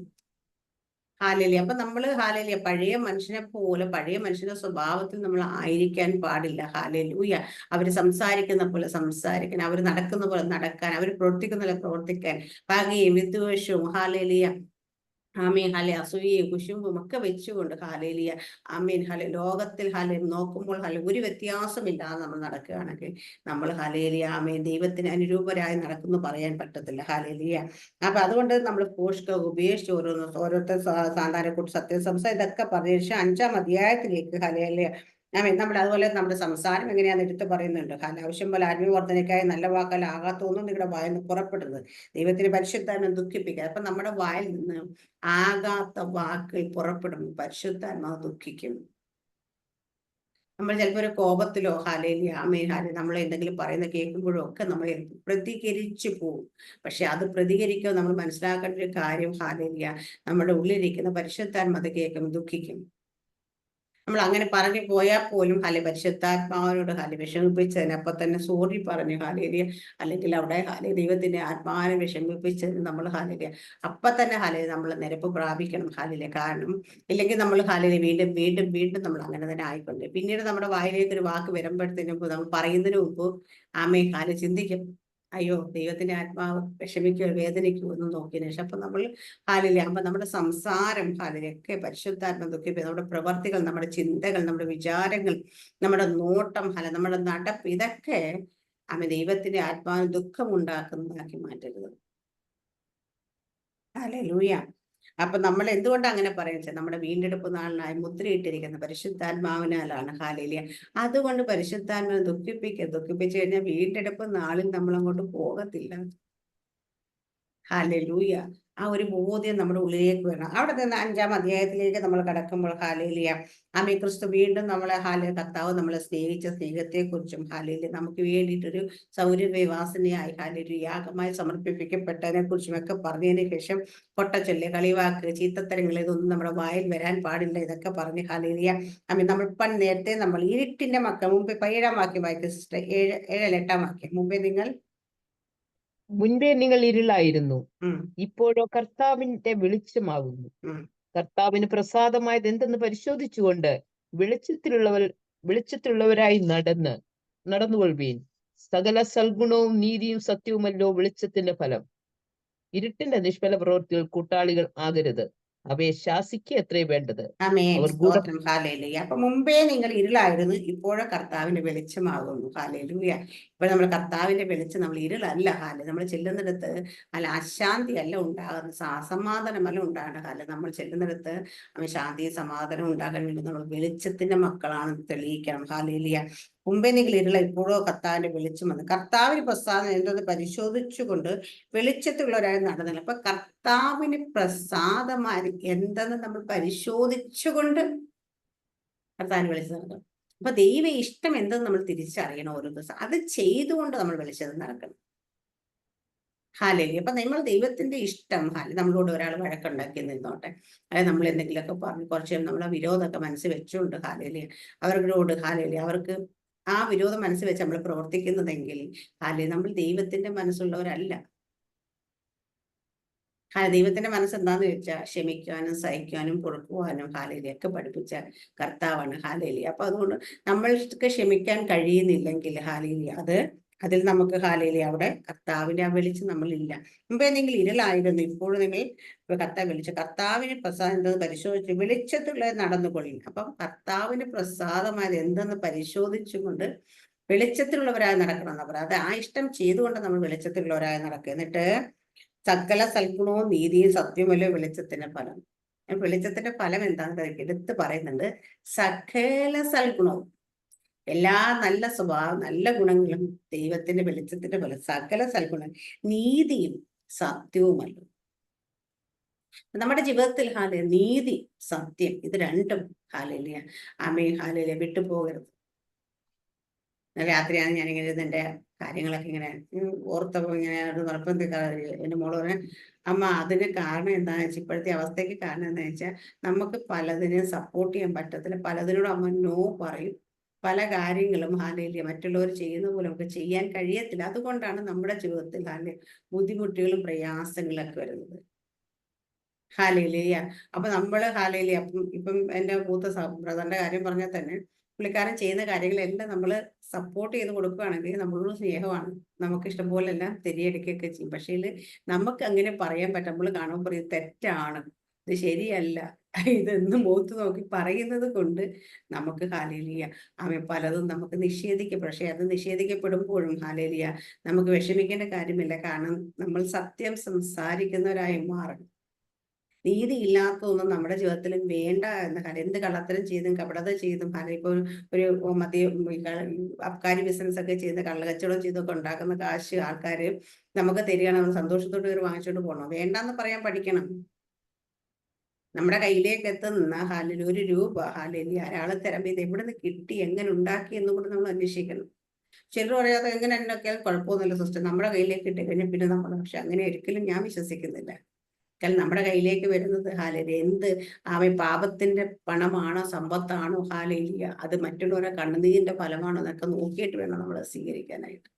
ഹല്ലേലൂയ. അപ്പൊ നമ്മള് ഹല്ലേലൂയ പഴയ മനുഷ്യനെ പോലെ, പഴയ മനുഷ്യന്റെ സ്വഭാവത്തിൽ നമ്മൾ ആയിരിക്കാൻ പാടില്ല. ഹല്ലേലൂയ. അവര് സംസാരിക്കുന്ന പോലെ സംസാരിക്കാൻ, അവർ നടക്കുന്ന പോലെ നടക്കാൻ, അവർ പ്രവർത്തിക്കുന്ന പോലെ പ്രവർത്തിക്കാൻ, പകയും വിദ്വേഷവും ഹല്ലേലൂയ ആമീൻ ഹലെ അസൂയയും കുശുമ്പും ഒക്കെ വെച്ചുകൊണ്ട് ഹാലേലിയ ആമീൻ ഹലെ ലോകത്തിൽ ഹലെ നോക്കുമ്പോൾ ഹലെ ഒരു വ്യത്യാസമില്ലാതെ നമ്മൾ നടക്കുകയാണെങ്കിൽ നമ്മൾ ഹാലേലിയ ആമീൻ ദൈവത്തിന് അനുരൂപരായി നടക്കുന്നു പറയാൻ പറ്റത്തില്ല ഹാലേലിയ. അപ്പൊ അതുകൊണ്ട് നമ്മൾ പോഷക ഉപേക്ഷിച്ച് ഓരോരുത്തർ സാന്താനെക്കുറിച്ച് സത്യസംസാരം ഇതൊക്കെ പറഞ്ഞ ശേഷം 5-ാം അധ്യായത്തിലേക്ക് ഹാലേലിയ ആമീൻ നമ്മുടെ അതുപോലെ നമ്മുടെ സംസാരം എങ്ങനെയാന്ന് എടുത്ത് പറയുന്നുണ്ട്. ആവശ്യം പോലെ ആത്മീയവർദ്ധനയ്ക്കായി നല്ല വാക്കാൽ ആകാത്തൊന്നും നിങ്ങളുടെ വായിൽ നിന്ന് പുറപ്പെടുന്നത് ദൈവത്തിന് പരിശുദ്ധാത്മ ദുഃഖിപ്പിക്കുക. അപ്പൊ നമ്മുടെ വായിൽ നിന്ന് ആകാത്ത വാക്കുകൾ പുറപ്പെടും, പരിശുദ്ധാത്മാവ് ദുഃഖിക്കും. നമ്മൾ ചിലപ്പോൾ ഒരു കോപത്തിലോ ഹാലേലി ആമേ ഹാലേ നമ്മൾ എന്തെങ്കിലും പറയുന്ന കേൾക്കുമ്പോഴോ ഒക്കെ നമ്മൾ പ്രതികരിച്ചു പോകും. പക്ഷെ അത് പ്രതികരിക്കുക നമ്മൾ മനസ്സിലാക്കേണ്ട ഒരു കാര്യം ഹാലേലിയ നമ്മുടെ ഉള്ളിലിരിക്കുന്ന പരിശുദ്ധാത്മ അത് കേൾക്കും, ദുഃഖിക്കും. നമ്മൾ അങ്ങനെ പറഞ്ഞു പോയാൽ പോലും ഹലെ പരിശുദ്ധാത്മാവിനോട് ഹലെ വിഷമിപ്പിച്ചതിന് അപ്പൊ തന്നെ സോറി പറഞ്ഞു ഹാലേലിയ, അല്ലെങ്കിൽ അവിടെ ഹലെ ദൈവത്തിന്റെ ആത്മാവിനെ വിഷമിപ്പിച്ചതിന് നമ്മൾ ഹാലേലിയ അപ്പൊ തന്നെ ഹലെ നമ്മൾ നിരപ്പ് പ്രാപിക്കണം ഹാലിലെ. കാരണം ഇല്ലെങ്കിൽ നമ്മൾ ഹാലിലെ വീണ്ടും വീണ്ടും വീണ്ടും നമ്മൾ അങ്ങനെ തന്നെ ആയിക്കൊണ്ട് പിന്നീട് നമ്മുടെ വായിലേക്ക് ഒരു വാക്ക് വരുമ്പോഴത്തേനും നമ്മൾ പറയുന്നതിന് മുമ്പ് ആമേ ഹാല് ചിന്തിക്കും, അയ്യോ ദൈവത്തിന്റെ ആത്മാവ് വിഷമിക്കോ വേദനിക്കോ എന്ന് നോക്കിയതിനു ശേഷം അപ്പൊ നമ്മൾ ഹാലിലെ അപ്പൊ നമ്മുടെ സംസാരം ഹാലിലൊക്കെ പരിശുദ്ധാത്മ ദുഃഖിപ്പിക്കും. നമ്മുടെ പ്രവർത്തികൾ, നമ്മുടെ ചിന്തകൾ, നമ്മുടെ വിചാരങ്ങൾ, നമ്മുടെ നോട്ടം ഹല നമ്മുടെ നടപ്പ് ഇതൊക്കെ ദൈവത്തിന്റെ ആത്മാവിന് ദുഃഖം ഉണ്ടാക്കുന്നതാക്കി മാറ്റരുത്. ഹല്ലേലൂയ. അപ്പൊ നമ്മൾ എന്തുകൊണ്ട് അങ്ങനെ പറയുന്നത് നമ്മുടെ വീണ്ടെടുപ്പ് നാളിനായി മുദ്രയിട്ടിരിക്കുന്ന പരിശുദ്ധാത്മാവിനാലാണ് ഹാലേലിയ. അതുകൊണ്ട് പരിശുദ്ധാത്മാവിനെ ദുഃഖിപ്പിച്ചു കഴിഞ്ഞാൽ വീണ്ടെടുപ്പ് നാളിൽ നമ്മൾ അങ്ങോട്ട് പോകത്തില്ല. ഹല്ലേലൂയ. ആ ഒരു ബോധ്യം നമ്മുടെ ഉള്ളിലേക്ക് വരണം. അവിടെ നിന്ന് 5-ാം അധ്യായത്തിലേക്ക് നമ്മൾ കടക്കുമ്പോൾ ഹാലേലിയ ആമേ ക്രിസ്തു വീണ്ടും നമ്മളെ കർത്താവ് നമ്മളെ സ്നേഹിച്ച സ്നേഹത്തെക്കുറിച്ചും ഹാലേലിയ നമുക്ക് വേണ്ടിയിട്ടൊരു സൗരഭ്യവാസനയായി ഹാലേലിയ യാഗമായി സമർപ്പിക്കപ്പെട്ടതിനെ കുറിച്ചും ഒക്കെ പറഞ്ഞതിന് ശേഷം പൊട്ടച്ചൊല്ല്, കളിവാക്ക്, ചീത്തത്തരങ്ങൾ ഇതൊന്നും നമ്മുടെ വായിൽ വരാൻ പാടില്ല. ഇതൊക്കെ പറഞ്ഞ് ഹാലേലിയ ആമേ നമ്മൾ നേരത്തെ നമ്മൾ ഇരുട്ടിന്റെ മക്കൾ മുമ്പേ 17-ാം വാക്യം വായിക്കും സിസ്റ്റർ, 7 8-ാം വാക്യം. മുൻപേ നിങ്ങൾ ഇരുളായിരുന്നു, ഇപ്പോഴോ കർത്താവിന്റെ വെളിച്ചമാകുന്നു. കർത്താവിന് പ്രസാദമായത് എന്തെന്ന് പരിശോധിച്ചുകൊണ്ട് വെളിച്ചത്തിലുള്ളവരായി നടന്നുകൊള്ളുവീൻ. സകല സൽഗുണവും നീതിയും സത്യവുമല്ലോ വെളിച്ചത്തിന്റെ ഫലം. ഇരുട്ടിന്റെ നിഷ്ഫല പ്രവൃത്തികൾ കൂട്ടാളികൾ ആകരുത്, അവയെ ശാസിക്കുക അത്രേ വേണ്ടത്. അപ്പൊ മുമ്പേ നിങ്ങൾ ഇരുളായിരുന്നു, ഇപ്പോഴോ കർത്താവിന്റെ വെളിച്ചമാകുന്നു. ഹാലേലൂയ. ഇപ്പൊ നമ്മൾ കർത്താവിന്റെ വെളിച്ചം, നമ്മൾ ഇരുളല്ല ഹാല്. നമ്മൾ ചെല്ലുന്നിടത്ത് അല്ല അശാന്തി അല്ല ഉണ്ടാകുന്ന, അസമാധാനമല്ല ഉണ്ടാകേണ്ട ഹാല്. നമ്മൾ ചെല്ലുന്നിടത്ത് ശാന്തി സമാധാനം ഉണ്ടാകാൻ വേണ്ടി നമ്മൾ വെളിച്ചത്തിന്റെ മക്കളാണെന്ന് തെളിയിക്കണം. ഹാലേലൂയ. മുമ്പേ നിങ്ങൾ ഇരുള, ഇപ്പോഴോ കർത്താവിന്റെ വെളിച്ചം വന്നു. കർത്താവിന് പ്രസാദം എന്തെന്ന് പരിശോധിച്ചുകൊണ്ട് വെളിച്ചത്തിലുള്ളവരായി നടന്നില്ല. അപ്പൊ കർത്താവിന് പ്രസാദമായി എന്തെന്ന് നമ്മൾ പരിശോധിച്ചുകൊണ്ട് കർത്താവിന് വെളിച്ചം നടക്കണം. അപ്പൊ ദൈവ ഇഷ്ടം എന്തെന്ന് നമ്മൾ തിരിച്ചറിയണം ഓരോ ദിവസം. അത് ചെയ്തുകൊണ്ട് നമ്മൾ വെളിച്ചം നടക്കണം. ഹാലേലി. അപ്പൊ നമ്മൾ ദൈവത്തിന്റെ ഇഷ്ടം നമ്മളോട് ഒരാൾ വഴക്കുണ്ടാക്കി നിന്നോട്ടെ, അതായത് നമ്മൾ എന്തെങ്കിലുമൊക്കെ പറഞ്ഞ് കുറച്ച് നമ്മളെ വിരോധമൊക്കെ മനസ്സിൽ വെച്ചുകൊണ്ട് ഹാലേലി അവരോട് ഹാലേലി അവർക്ക് ആ വിരോധം മനസ്സിൽ വെച്ച് നമ്മൾ പ്രവർത്തിക്കുന്നതെങ്കിൽ നമ്മൾ ദൈവത്തിന്റെ മനസ്സുള്ളവരല്ല. ദൈവത്തിന്റെ മനസ്സ് എന്താന്ന് ചോദിച്ചാൽ ക്ഷമിക്കാനും സഹിക്കാനും പൊറുക്കുവാനും ഹാലേലിയൊക്കെ പഠിപ്പിച്ച കർത്താവാണ് ഹാലേലി. അപ്പൊ അതുകൊണ്ട് നമ്മൾക്ക് ക്ഷമിക്കാൻ കഴിയുന്നില്ലെങ്കിൽ ഹാലേലി അതിൽ നമുക്ക് ഹാലേലി അവിടെ കർത്താവിനെ വിളിച്ച് നമ്മളില്ല. മുമ്പേ നിങ്ങൾ ഇരുളായിരുന്നു, ഇപ്പോഴും നിങ്ങൾ കർത്താവ് വിളിച്ചു. കർത്താവിന് പ്രസാദം എന്തെന്ന് പരിശോധിച്ച് വെളിച്ചത്തുള്ളത് നടന്നുകൊള്ളും. അപ്പം കർത്താവിന് പ്രസാദമായത് എന്തെന്ന് പരിശോധിച്ചുകൊണ്ട് വെളിച്ചത്തിലുള്ളവരായി നടക്കണം എന്നാ പറയാം. അത് ആ ഇഷ്ടം ചെയ്തുകൊണ്ട് നമ്മൾ വെളിച്ചത്തിലുള്ളവരായി നടക്കുക. എന്നിട്ട് സകല സൽഗുണവും നീതിയും സത്യമല്ലോ വെളിച്ചത്തിന്റെ ഫലം. വെളിച്ചത്തിന്റെ ഫലം എന്താണെന്ന് എടുത്ത് പറയുന്നുണ്ട്. സകല സൽഗുണവും, എല്ലാ നല്ല സ്വഭാവം നല്ല ഗുണങ്ങളും ദൈവത്തിന്റെ വെളിച്ചത്തിന്റെ ഫലം. സകല സൽഗുണം നീതിയും സത്യവുമല്ലോ. നമ്മുടെ ജീവിതത്തിൽ നീതി സത്യം ഇത് രണ്ടും ഹാലേലിയ ഹാലേലിയ വിട്ടുപോകരുത്. രാത്രിയാണ് ഞാനിങ്ങനെ ഇതിന്റെ കാര്യങ്ങളൊക്കെ ഇങ്ങനെ ഓർത്തപ്പോ ഇങ്ങനെ നിർബന്ധിക്കാതെ എൻ്റെ മോള് പറഞ്ഞ അമ്മ അതിന് കാരണം എന്താണെന്ന് വെച്ചാൽ ഇപ്പോഴത്തെ അവസ്ഥയ്ക്ക് കാരണം എന്താണെന്ന് വെച്ചാൽ നമുക്ക് പലതിനും സപ്പോർട്ട് ചെയ്യാൻ പറ്റത്തില്ല, പലതിനോടും അമ്മ നോ പറയും. പല കാര്യങ്ങളും ഹാലേലിയ മറ്റുള്ളവർ ചെയ്യുന്ന പോലെ നമുക്ക് ചെയ്യാൻ കഴിയത്തില്ല. അതുകൊണ്ടാണ് നമ്മുടെ ജീവിതത്തിൽ ബുദ്ധിമുട്ടുകളും പ്രയാസങ്ങളൊക്കെ വരുന്നത്. ഹാലേലിയ. അപ്പൊ നമ്മള് ഹാലേലിയ ഇപ്പം എൻ്റെ മൂത്ത ബ്രദറിന്റെ കാര്യം പറഞ്ഞാൽ തന്നെ പുള്ളിക്കാരൻ ചെയ്യുന്ന കാര്യങ്ങളെല്ലാം നമ്മൾ സപ്പോർട്ട് ചെയ്ത് കൊടുക്കുകയാണെങ്കിൽ നമ്മളോട് സ്നേഹമാണ്, നമുക്ക് ഇഷ്ടംപോലെ എല്ലാം തിരിയെടുക്കുകയൊക്കെ ചെയ്യും. പക്ഷേ നമുക്ക് അങ്ങനെ പറയാൻ പറ്റും. നമ്മൾ കാണുമ്പോൾ പറയും തെറ്റാണ്, ഇത് ശരിയല്ല, ഇതെന്ന് മുഖത്ത് നോക്കി പറയുന്നത് കൊണ്ട് നമുക്ക് ഹാലേലിയ ആമേൻ പലതും നമുക്ക് നിഷേധിക്കും. പക്ഷെ അത് നിഷേധിക്കപ്പെടുമ്പോഴും ഹാലേലിയ നമുക്ക് വിഷമിക്കേണ്ട കാര്യമില്ല. കാരണം നമ്മൾ സത്യം സംസാരിക്കുന്നവരായി മാറണം. നീതി ഇല്ലാത്തതൊന്നും നമ്മുടെ ജീവിതത്തിൽ വേണ്ട എന്ന കാര്യം. എന്ത് കള്ളത്തരം ചെയ്തും കപടത ചെയ്തും ഇപ്പോൾ ഒരു അബ്കാരി ബിസിനസ് ഒക്കെ ചെയ്ത് കള്ളക്കച്ചവടം ചെയ്തൊക്കെ ഉണ്ടാക്കുന്ന കാശ് ആൾക്കാർ നമുക്ക് തരികയാണ്. നമ്മൾ സന്തോഷത്തോട് കയറി വാങ്ങിച്ചോണ്ട് പോകണം. വേണ്ടാന്ന് പറയാൻ പഠിക്കണം. നമ്മുടെ കയ്യിലേക്ക് എത്തുന്ന ഹാലിൽ 1 രൂപ ഹാലിൽ ഒരാളെ തരുമ്പോൾ ഇത് എവിടെ നിന്ന് കിട്ടി, എങ്ങനെ ഉണ്ടാക്കി എന്നും കൂടെ നമ്മൾ അന്വേഷിക്കണം. ചിലർ പറയാതെ എങ്ങനെ ഉണ്ടാക്കിയാൽ കുഴപ്പമൊന്നുമില്ല സിസ്റ്റർ, നമ്മുടെ കയ്യിലേക്ക് കിട്ടി കഴിഞ്ഞാൽ പിന്നെ നമ്മൾ, പക്ഷെ അങ്ങനെ ഒരിക്കലും ഞാൻ വിശ്വസിക്കുന്നില്ല. കാരണം നമ്മുടെ കയ്യിലേക്ക് വരുന്നത് ഹാലേലിയ എന്ത് പാപത്തിന്റെ പണമാണോ സമ്പത്താണോ ഹാലേലിയ അത് മറ്റുള്ളവരെ കണ്ണുനീരിന്റെ ഫലമാണോ എന്നൊക്കെ നോക്കിയിട്ട് വേണം നമ്മൾ സ്വീകരിക്കാനായിട്ട്.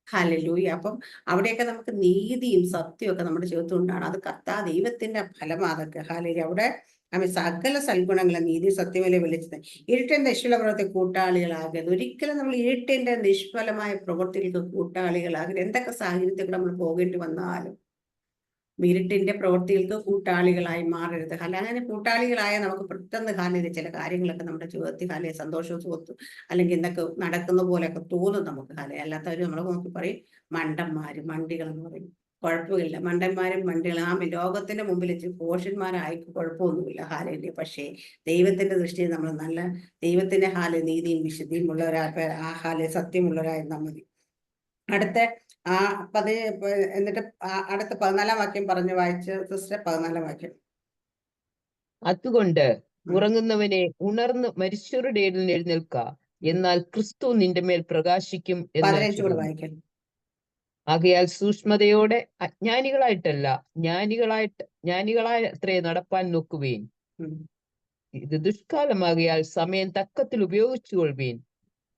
ഹാലലൂയ. അപ്പം അവിടെയൊക്കെ നമുക്ക് നീതിയും സത്യവും ഒക്കെ നമ്മുടെ ജീവിതത്തിൽ ഉണ്ടാണ്. അത് ദൈവത്തിന്റെ ഫലമാണ് അതൊക്കെ. ഹാലേലിയ അവിടെ സകല സൽഗുണങ്ങളെ നീതി സത്യമല്ലേ വിളിച്ചത്. ഇരുട്ടിന്റെ നിഷ്ഫല പ്രവൃത്തി കൂട്ടാളികളാകരുത്. ഒരിക്കലും നമ്മൾ ഇരുട്ടിന്റെ നിഷ്ഫലമായ പ്രവൃത്തികൾക്ക് കൂട്ടാളികളാകരുത്. എന്തൊക്കെ സാഹചര്യത്തിൽ നമ്മൾ പോകേണ്ടി വന്നാലും ഇരുട്ടിന്റെ പ്രവൃത്തികൾക്ക് കൂട്ടാളികളായി മാറരുത്. അങ്ങനെ കൂട്ടാളികളായ നമുക്ക് പെട്ടെന്ന് ഹാലിൽ ചില കാര്യങ്ങളൊക്കെ നമ്മുടെ ജീവിതത്തിൽ ഹാലിയ സന്തോഷവും സുഖത്തും അല്ലെങ്കിൽ എന്തൊക്കെ നടക്കുന്ന പോലെയൊക്കെ തോന്നും നമുക്ക് ഹാലിയ. അല്ലാത്തവർ നമ്മൾ നോക്കി പറയും മണ്ടന്മാര് മണ്ടികൾ എന്ന് പറയും. കുഴപ്പമില്ല, മണ്ടന്മാരും മണ്ടികളും ലോകത്തിന്റെ മുമ്പിൽ പോഷന്മാരായി കുഴപ്പമൊന്നുമില്ല ഹാലയില്. പക്ഷേ ദൈവത്തിന്റെ ദൃഷ്ടിയിൽ നമ്മൾ നല്ല ദൈവത്തിന്റെ ഹാല് നീതിയും വിശുദ്ധിയും ഉള്ളവരായ ആ ഹാല് സത്യമുള്ളവരായിരുന്നാൽ മതി. അടുത്ത എന്നിട്ട് അടുത്ത 14-ാം വാക്യം പറഞ്ഞു വായിച്ച സിസ്റ്റർ. 14-ാം വാക്യം. അതുകൊണ്ട് ഉറങ്ങുന്നവനെ ഉണർന്ന് മരിച്ചവരുടെ ഇടയിൽ എഴുന്നേൽക്ക, എന്നാൽ ക്രിസ്തു നിന്റെ മേൽ പ്രകാശിക്കും എന്ന് വായിക്കാം. ആകയാൽ സൂക്ഷ്മതയോടെ അജ്ഞാനികളായിട്ടല്ല ജ്ഞാനികളായ അത്രേ നടപ്പാൻ നോക്കുവേൻ. ഇത് ദുഷ്കാലമാകയാൽ സമയം തക്കത്തിൽ ഉപയോഗിച്ചുകൊള്ളുവീൻ.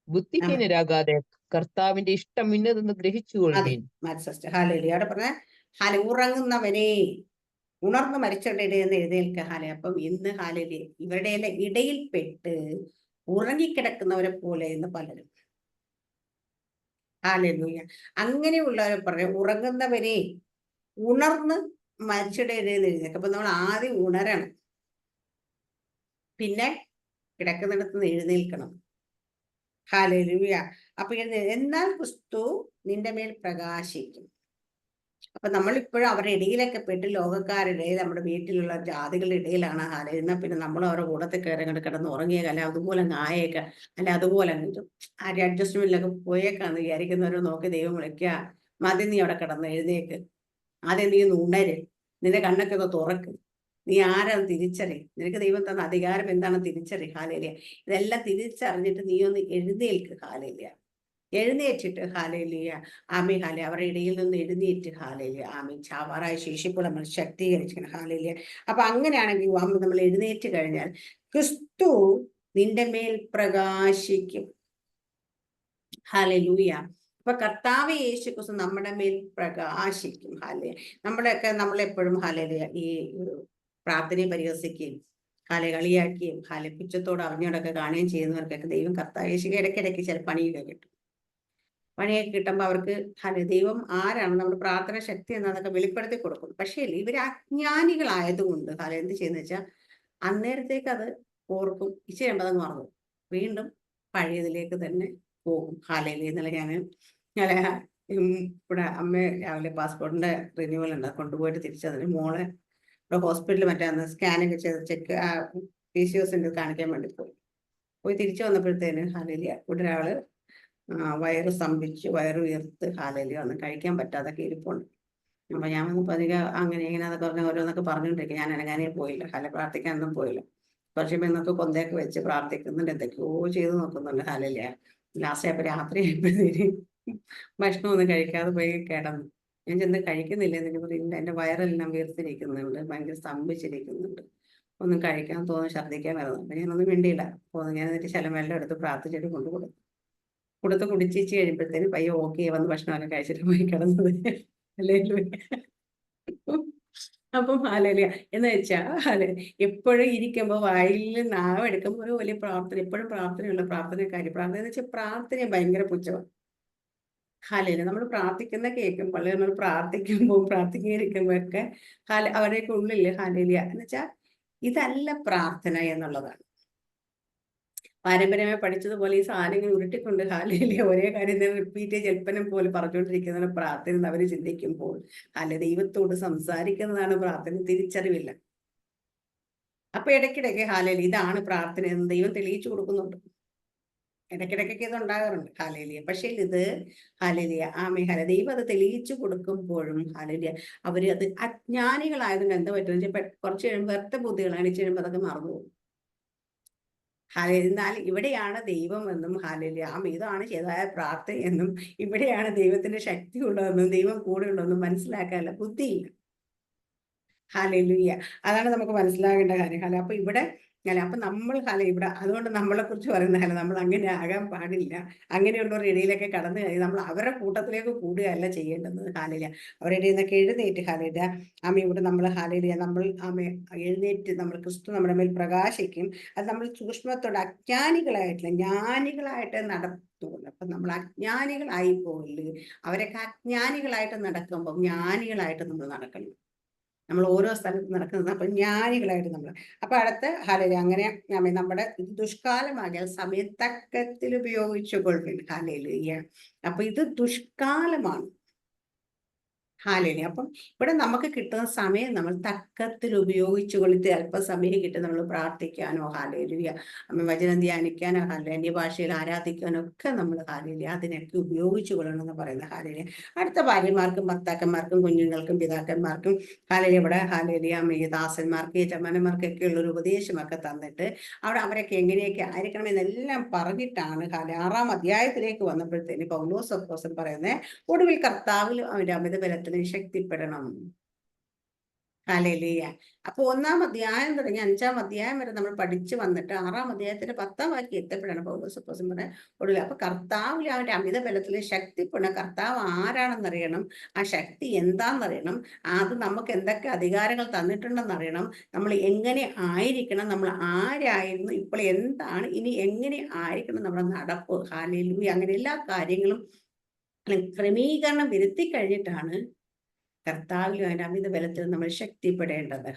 ബുദ്ധിഹീനരാകാതെ കർത്താവിന്റെ ഇഷ്ടം ഇന്നതെന്ന് ഗ്രഹിച്ചുകൊള്ളുവീൻ. അവിടെ പറഞ്ഞ ഉറങ്ങുന്നവനെ ഉണർന്ന് മരിച്ചവരുടെ ഇടയിൽ നിന്ന് എഴുന്നേൽക്ക ഹാലെ. അപ്പം ഇന്ന് ഹാലയില് ഇവരുടെ ഇടയിൽപ്പെട്ട് ഉറങ്ങിക്കിടക്കുന്നവരെ പോലെ എന്ന് പലരും. ഹാലലൂയ. അങ്ങനെയുള്ളവരെ പറയാം ഉറങ്ങുന്നവരെ ഉണർന്ന് മരിച്ചവരുടെ ഇടയിൽ നിന്ന് എഴുന്നേൽക്ക. അപ്പൊ നമ്മൾ ആദ്യം ഉണരണം, പിന്നെ കിടക്കുന്നിടത്ത് നിന്ന് എഴുന്നേൽക്കണം. ഹാലലൂയ. അപ്പൊ എന്നാൽ ക്രിസ്തു നിന്റെ മേൽ പ്രകാശിക്കും. അപ്പൊ നമ്മളിപ്പോഴും അവരുടെ ഇടയിലൊക്കെ പെട്ട് ലോകക്കാരുടെ നമ്മുടെ വീട്ടിലുള്ള ജാതികളുടെ ഇടയിലാണ് ഹാല. എന്നാൽ പിന്നെ നമ്മൾ അവരുടെ കൂടത്തിൽ കയറി കിടന്ന് ഉറങ്ങിയേക്കാം, അല്ലെ അതുപോലെ ആയേക്കാം, അല്ലെ അതുപോലെ ആരും അഡ്ജസ്റ്റ്മെന്റിലൊക്കെ പോയേക്കാന്ന് വിചാരിക്കുന്നവരോ നോക്കി ദൈവം വിളിക്കുക, മതി നീ അവിടെ കിടന്ന് എഴുന്നേക്ക്, ആദ്യം നീ ഒന്ന് ഉണര്, നിന്റെ കണ്ണൊക്കെ ഒന്ന് തുറക്ക്, നീ ആരാന്ന് തിരിച്ചറി, നിനക്ക് ദൈവം തന്ന അധികാരം എന്താണെന്ന് തിരിച്ചറി. ഹാലേലിയ. ഇതെല്ലാം തിരിച്ചറിഞ്ഞിട്ട് നീ ഒന്ന് എഴുന്നേൽക്ക്. ഹാലേലിയ. എഴുന്നേറ്റിട്ട് ഹാലേലിയ ആമി ഹാലെ അവരുടെ ഇടയിൽ നിന്ന് എഴുന്നേറ്റ് ഹാലേലിയ ആമി ചാവാറായ ശേഷിപ്പോൾ നമ്മൾ ശക്തീകരിക്കണം. ഹാലേലിയ. അപ്പൊ അങ്ങനെയാണെങ്കിൽ നമ്മൾ എഴുന്നേറ്റ് കഴിഞ്ഞാൽ ക്രിസ്തു നിന്റെ മേൽ പ്രകാശിക്കും. ഹാലലൂയ. അപ്പൊ കർത്താവ് യേശു ക്രിസ്തു നമ്മുടെ മേൽ പ്രകാശിക്കും. ഹാലേ. നമ്മളെപ്പോഴും ഹാലേലിയ ഈ പ്രാർത്ഥനയെ പരിഹസിക്കുകയും കളിയാക്കുകയും പുച്ഛത്തോട് അറിഞ്ഞോടൊക്കെ കാണുകയും ചെയ്യുന്നവർക്കൊക്കെ ദൈവം കർത്താവ് യേശു ഇടയ്ക്കിടയ്ക്ക് ചില പണിയൊക്കെ കിട്ടും. പണിയൊക്കെ കിട്ടുമ്പോൾ അവർക്ക് ദൈവം ആരാണ്, നമ്മുടെ പ്രാർത്ഥന ശക്തി എന്നതൊക്കെ വെളിപ്പെടുത്തി കൊടുക്കും. പക്ഷേ ഇവർ അജ്ഞാനികളായതുകൊണ്ട് എന്ത് ചെയ്യുന്ന വെച്ചാൽ അന്നേരത്തേക്ക് അത് ഓർക്കും, ഇച്ചിരേണ്ടതെന്ന് മറന്നു വീണ്ടും പഴയതിലേക്ക് തന്നെ പോകും. ഹാലയില് ഇന്നലെ ഞാൻ ഇവിടെ അമ്മ രാവിലെ പാസ്പോർട്ടിന്റെ റിന്യൂവൽ ഉണ്ട്, കൊണ്ടുപോയിട്ട് തിരിച്ചതിന് മോളെ ഇവിടെ ഹോസ്പിറ്റലിൽ മറ്റേ സ്കാനൊക്കെ ചെയ്ത് ചെക്ക് PCOSന്റെ കാണിക്കാൻ വേണ്ടി പോയി തിരിച്ചു വന്നപ്പോഴത്തേന് ഹാലയില് ഇവിടെ ഒരാള് വയറ് സ്തംഭിച്ച് വയറ് ഉയർത്ത് ഹാലയില് വന്ന് കഴിക്കാൻ പറ്റാതൊക്കെ ഇരിപ്പുണ്ട്. അപ്പൊ ഞാൻ വന്നപ്പോൾ അധികം അങ്ങനെ അതൊക്കെ പറഞ്ഞ ഓരോന്നൊക്കെ പറഞ്ഞുകൊണ്ടിരിക്കും. ഞാൻ അനങ്ങാനേ പോയില്ല, പ്രാർത്ഥിക്കാനൊന്നും പോയില്ല. പക്ഷെ എന്നൊക്കെ കൊന്തയൊക്കെ വെച്ച് പ്രാർത്ഥിക്കുന്നുണ്ട്, എന്തൊക്കെയോ ചെയ്ത് നോക്കുന്നുണ്ട്. ഹാലയില് ലാസ്റ്റ് ആയപ്പോ രാത്രി ആയപ്പോഴത്തേന് ഭക്ഷണമൊന്നും കഴിക്കാതെ പോയി കിടന്നു. ഞാൻ ചെന്ന് കഴിക്കുന്നില്ല എന്നൊക്കെ പറയില്ല, എൻ്റെ വയറെല്ലാം വീർത്തിരിക്കുന്നുണ്ട്, ഭയങ്കര സ്തംഭിച്ചിരിക്കുന്നുണ്ട്, ഒന്നും കഴിക്കാൻ തോന്നുന്നു, ഛർദ്ദിക്കാൻ വരുന്നു. അപ്പൊ ഞാനൊന്നും വേണ്ടിയില്ല. ഞാൻ എന്നിട്ട് ശലം വെള്ളം എടുത്ത് പ്രാർത്ഥിച്ചിട്ട് കൊടുത്ത് കുടിച്ചിച്ച് കഴിയുമ്പോഴത്തേന് പയ്യെ ഓക്കെ വന്ന് ഭക്ഷണമൊക്കെ കഴിച്ചിട്ട് പോയി കിടന്നത്. അല്ലേ? അപ്പം ഹാലലിയ എന്ന് വെച്ചാൽ എപ്പോഴും ഇരിക്കുമ്പോൾ വായിൽ നാവ് എടുക്കുമ്പോൾ ഒരു വലിയ പ്രാർത്ഥന, എപ്പോഴും പ്രാർത്ഥനയുള്ള പ്രാർത്ഥനക്കാരി. പ്രാർത്ഥന എന്ന് വെച്ചാൽ പ്രാർത്ഥന ഭയങ്കര പുച്ഛമാണ്. ഹാലേലൂയ. നമ്മൾ പ്രാർത്ഥിക്കുന്ന കേൾക്കുമ്പോൾ, അല്ലെങ്കിൽ നമ്മൾ പ്രാർത്ഥിക്കാനിരിക്കുമ്പോഴൊക്കെ അവരുടെയൊക്കെ ഉള്ളിൽ ഹാലേലൂയ എന്ന് വെച്ചാൽ ഇതല്ല പ്രാർത്ഥന എന്നുള്ളതാണ്. പാരമ്പര്യമായി പഠിച്ചതുപോലെ ഈ സാധനങ്ങൾ ഉരുട്ടിക്കൊണ്ട് ഹാലേലൂയ ഒരേ കാര്യം തന്നെ റിപ്പീറ്റ് ജൽപ്പനം പോലെ പറഞ്ഞുകൊണ്ടിരിക്കുന്നതാണ് പ്രാർത്ഥന എന്ന് അവർ ചിന്തിക്കുമ്പോൾ ദൈവത്തോട് സംസാരിക്കുന്നതാണ് പ്രാർത്ഥന, തിരിച്ചറിവില്ല. അപ്പൊ ഇടയ്ക്കിടയ്ക്ക് ഹാലേലൂയ ഇതാണ് പ്രാർത്ഥന എന്ന് ദൈവം തെളിയിച്ചു കൊടുക്കുന്നുണ്ട്. ഇടയ്ക്കിടയ്ക്കൊക്കെ ഇത് ഉണ്ടാകാറുണ്ട് ഹാലേലിയ. പക്ഷേ ഇത് ഹാലേലിയ ദൈവം അത് തെളിയിച്ചു കൊടുക്കുമ്പോഴും ഹാലേലിയ അവര് അത് അജ്ഞാനികളായതുകൊണ്ട് എന്താ പറ്റുന്നത് കുറച്ച് കഴിയുമ്പോൾ വ്യർത്ഥ ബുദ്ധികളാണ് കഴിയുമ്പോൾ അതൊക്കെ മറന്നുപോകും. എന്നാൽ ഇവിടെയാണ് ദൈവം എന്നും ഹാലേലിയ ഇതാണ് ചെയ്തായ പ്രാർത്ഥന എന്നും ഇവിടെയാണ് ദൈവത്തിന്റെ ശക്തി ഉള്ളതെന്നും ദൈവം കൂടെ ഉള്ളതെന്നും മനസ്സിലാക്കാനുള്ള ബുദ്ധിയില്ല. ഹാലേലൂയ. അതാണ് നമുക്ക് മനസ്സിലാകേണ്ട കാര്യം. അപ്പൊ ഇവിടെ അപ്പൊ നമ്മൾ ഇവിടെ അതുകൊണ്ട് നമ്മളെ കുറിച്ച് പറയുന്ന നമ്മൾ അങ്ങനെ ആകാൻ പാടില്ല. അങ്ങനെയുള്ളവരുടെ ഇടയിലൊക്കെ കടന്നു കഴിഞ്ഞാൽ നമ്മൾ അവരുടെ കൂട്ടത്തിലേക്ക് കൂടുകയല്ല ചെയ്യേണ്ടത്. അവരുടെ ഇടയിൽ നിന്നൊക്കെ എഴുന്നേറ്റ് ഇവിടെ നമ്മൾ നമ്മൾ എഴുന്നേറ്റ് നമ്മൾ ക്രിസ്തു നമ്മുടെ മേൽ പ്രകാശിക്കും. അത് നമ്മൾ സൂക്ഷ്മത്തോടെ അജ്ഞാനികളായിട്ടില്ല ജ്ഞാനികളായിട്ട് നടത്തുള്ളൂ. അപ്പൊ നമ്മൾ അജ്ഞാനികളായി പോകില്ല. അവരൊക്കെ അജ്ഞാനികളായിട്ട് നടക്കുമ്പോൾ ജ്ഞാനികളായിട്ട് നമ്മൾ നടക്കണം. നമ്മൾ ഓരോ സ്ഥലത്ത് നടക്കുന്നത് അപ്പൊ ജ്ഞാനികളായിട്ട് നമ്മൾ അപ്പൊ അടുത്ത അങ്ങനെ നമ്മുടെ ഇത് ദുഷ്കാലമാകിയാൽ സമയത്തക്കത്തിൽ ഉപയോഗിച്ചു കൊള്ളും. അപ്പൊ ഇത് ദുഷ്കാലമാണ്. അപ്പം ഇവിടെ നമുക്ക് കിട്ടുന്ന സമയം നമ്മൾ തക്കത്തിൽ ഉപയോഗിച്ചു കൊള്ളിട്ട് അല്പസമയം കിട്ടും നമ്മൾ പ്രാർത്ഥിക്കാനോ വചനം ധ്യാനിക്കാനോ അന്യഭാഷയിൽ ആരാധിക്കാനോ ഒക്കെ നമ്മൾ അതിനൊക്കെ ഉപയോഗിച്ചു കൊള്ളണമെന്ന് പറയുന്ന അടുത്ത ഭാര്യമാർക്കും ഭർത്താക്കന്മാർക്കും കുഞ്ഞുങ്ങൾക്കും പിതാക്കന്മാർക്കും ഇവിടെ ദാസന്മാർക്ക് യജമാനന്മാർക്കൊക്കെ ഉള്ളൊരു ഉപദേശമൊക്കെ തന്നിട്ട് അവരൊക്കെ എങ്ങനെയൊക്കെ ആയിരിക്കണം എന്നെല്ലാം പറഞ്ഞിട്ടാണ് 6-ാം അധ്യായത്തിലേക്ക് വന്നപ്പോഴത്തേന് പൗലോസ് അപ്പോസ്തലൻ പറയുന്നത് ഒടുവിൽ കർത്താവിൽ അവന്റെ അമിത ബലത്തിൽ ശക്തിപ്പെടണം. ഹല്ലേലൂയ. അപ്പൊ 1-ാം അധ്യായം തുടങ്ങി 5-ാം അധ്യായം വരെ നമ്മൾ പഠിച്ചു വന്നിട്ട് 6-ാം അധ്യായത്തിന്റെ 10-ാം വാക്യം എത്തപ്പെടാണ് പൗലോസ് അപ്പോസ്തലൻ പറഞ്ഞ ഒടുവിൽ അപ്പൊ കർത്താവിൽ അവന്റെ അമിത ബലത്തിൽ ശക്തിപ്പെടണം. കർത്താവ് ആരാണെന്നറിയണം, ആ ശക്തി എന്താണെന്നറിയണം, അത് നമുക്ക് എന്തൊക്കെ അധികാരങ്ങൾ തന്നിട്ടുണ്ടെന്നറിയണം, നമ്മൾ എങ്ങനെ ആയിരിക്കണം, നമ്മൾ ആരായിരുന്നു, ഇപ്പോൾ എന്താണ്, ഇനി എങ്ങനെ ആയിരിക്കണം നമ്മുടെ നടപ്പ്. ഹല്ലേലൂയ. അങ്ങനെ എല്ലാ കാര്യങ്ങളും ക്രമീകരണം വരുത്തി കഴിഞ്ഞിട്ടാണ് കർത്താവിലും അതിന്റെ അമിത ബലത്തിൽ നമ്മൾ ശക്തിപ്പെടേണ്ടത്.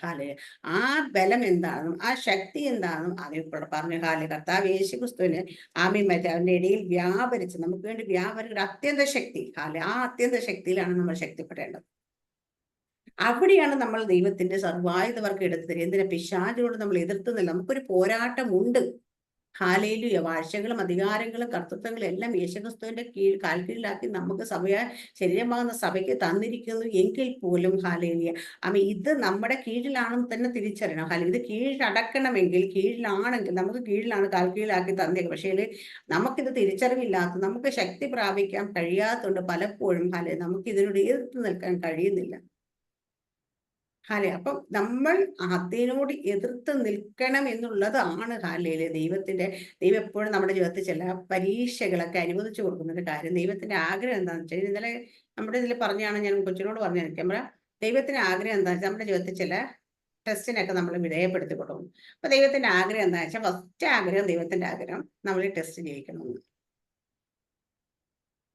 ആ ബലം എന്താണെന്നും ആ ശക്തി എന്താണെന്നും അതിപ്പോൾ പറഞ്ഞു. കർത്താവ് യേശുക്രിസ്തുവിന് അവന്റെ ഇടയിൽ വ്യാപരിച്ച് നമുക്ക് വേണ്ടി വ്യാപരിക്കുന്ന അത്യന്ത ശക്തി. ആ അത്യന്ത ശക്തിയിലാണ് നമ്മൾ ശക്തിപ്പെടേണ്ടത്. അവിടെയാണ് നമ്മൾ ദൈവത്തിന്റെ സർവായുധവർക്ക് എടുത്തു തരും. എന്തിനാ പിശാചിനോട് നമ്മൾ എതിർത്തുന്നില്ല. നമുക്കൊരു പോരാട്ടമുണ്ട്. ഹാലേലൂയ. വാഴ്ചകളും അധികാരങ്ങളും കർത്തൃത്വങ്ങളും എല്ലാം യേശുക്രിസ്തുവിന്റെ കാൽക്കീഴിലാക്കി നമുക്ക് ശരീരമാകുന്ന സഭയ്ക്ക് തന്നിരിക്കുന്നു. എങ്കിൽ പോലും ഹാലേലൂയ ഇത് നമ്മുടെ കീഴിലാണെന്ന് തന്നെ തിരിച്ചറിയണം. ഇത് കീഴിലടക്കണമെങ്കിൽ കീഴിലാണെങ്കിൽ നമുക്ക് കീഴിലാണ് കാൽക്കീഴിലാക്കി തന്നേക്കും. പക്ഷേ നമുക്കിത് തിരിച്ചറിവില്ലാത്ത നമുക്ക് ശക്തി പ്രാപിക്കാൻ കഴിയാത്തതുകൊണ്ട് പലപ്പോഴും നമുക്ക് ഇതിനോട് എതിർത്ത് നിൽക്കാൻ കഴിയുന്നില്ല. അപ്പം നമ്മൾ അതിനോട് എതിർത്ത് നിൽക്കണം എന്നുള്ളതാണ് ദൈവം എപ്പോഴും നമ്മുടെ ജീവിതത്തിൽ ചില പരീക്ഷകളൊക്കെ അനുവദിച്ചു കൊടുക്കുന്ന ഒരു കാര്യം. ദൈവത്തിന്റെ ആഗ്രഹം എന്താണെന്ന് വെച്ചാൽ ഇന്നലെ നമ്മുടെ ഇതിൽ പറഞ്ഞാണ്, ഞാൻ കൊച്ചിനോട് പറഞ്ഞു നിൽക്കുമ്പോൾ ദൈവത്തിന്റെ ആഗ്രഹം എന്താണെന്ന് വെച്ചാൽ നമ്മുടെ ജീവിതത്തിൽ ചില ടെസ്റ്റിനൊക്കെ നമ്മൾ വിധേയപ്പെടുത്തി കൊടുക്കും. അപ്പൊ ദൈവത്തിന്റെ ആഗ്രഹം എന്താണെന്ന് വെച്ചാൽ ഫസ്റ്റ് ആഗ്രഹം ദൈവത്തിന്റെ ആഗ്രഹം നമ്മൾ ടെസ്റ്റ് ജയിക്കണമെന്ന്.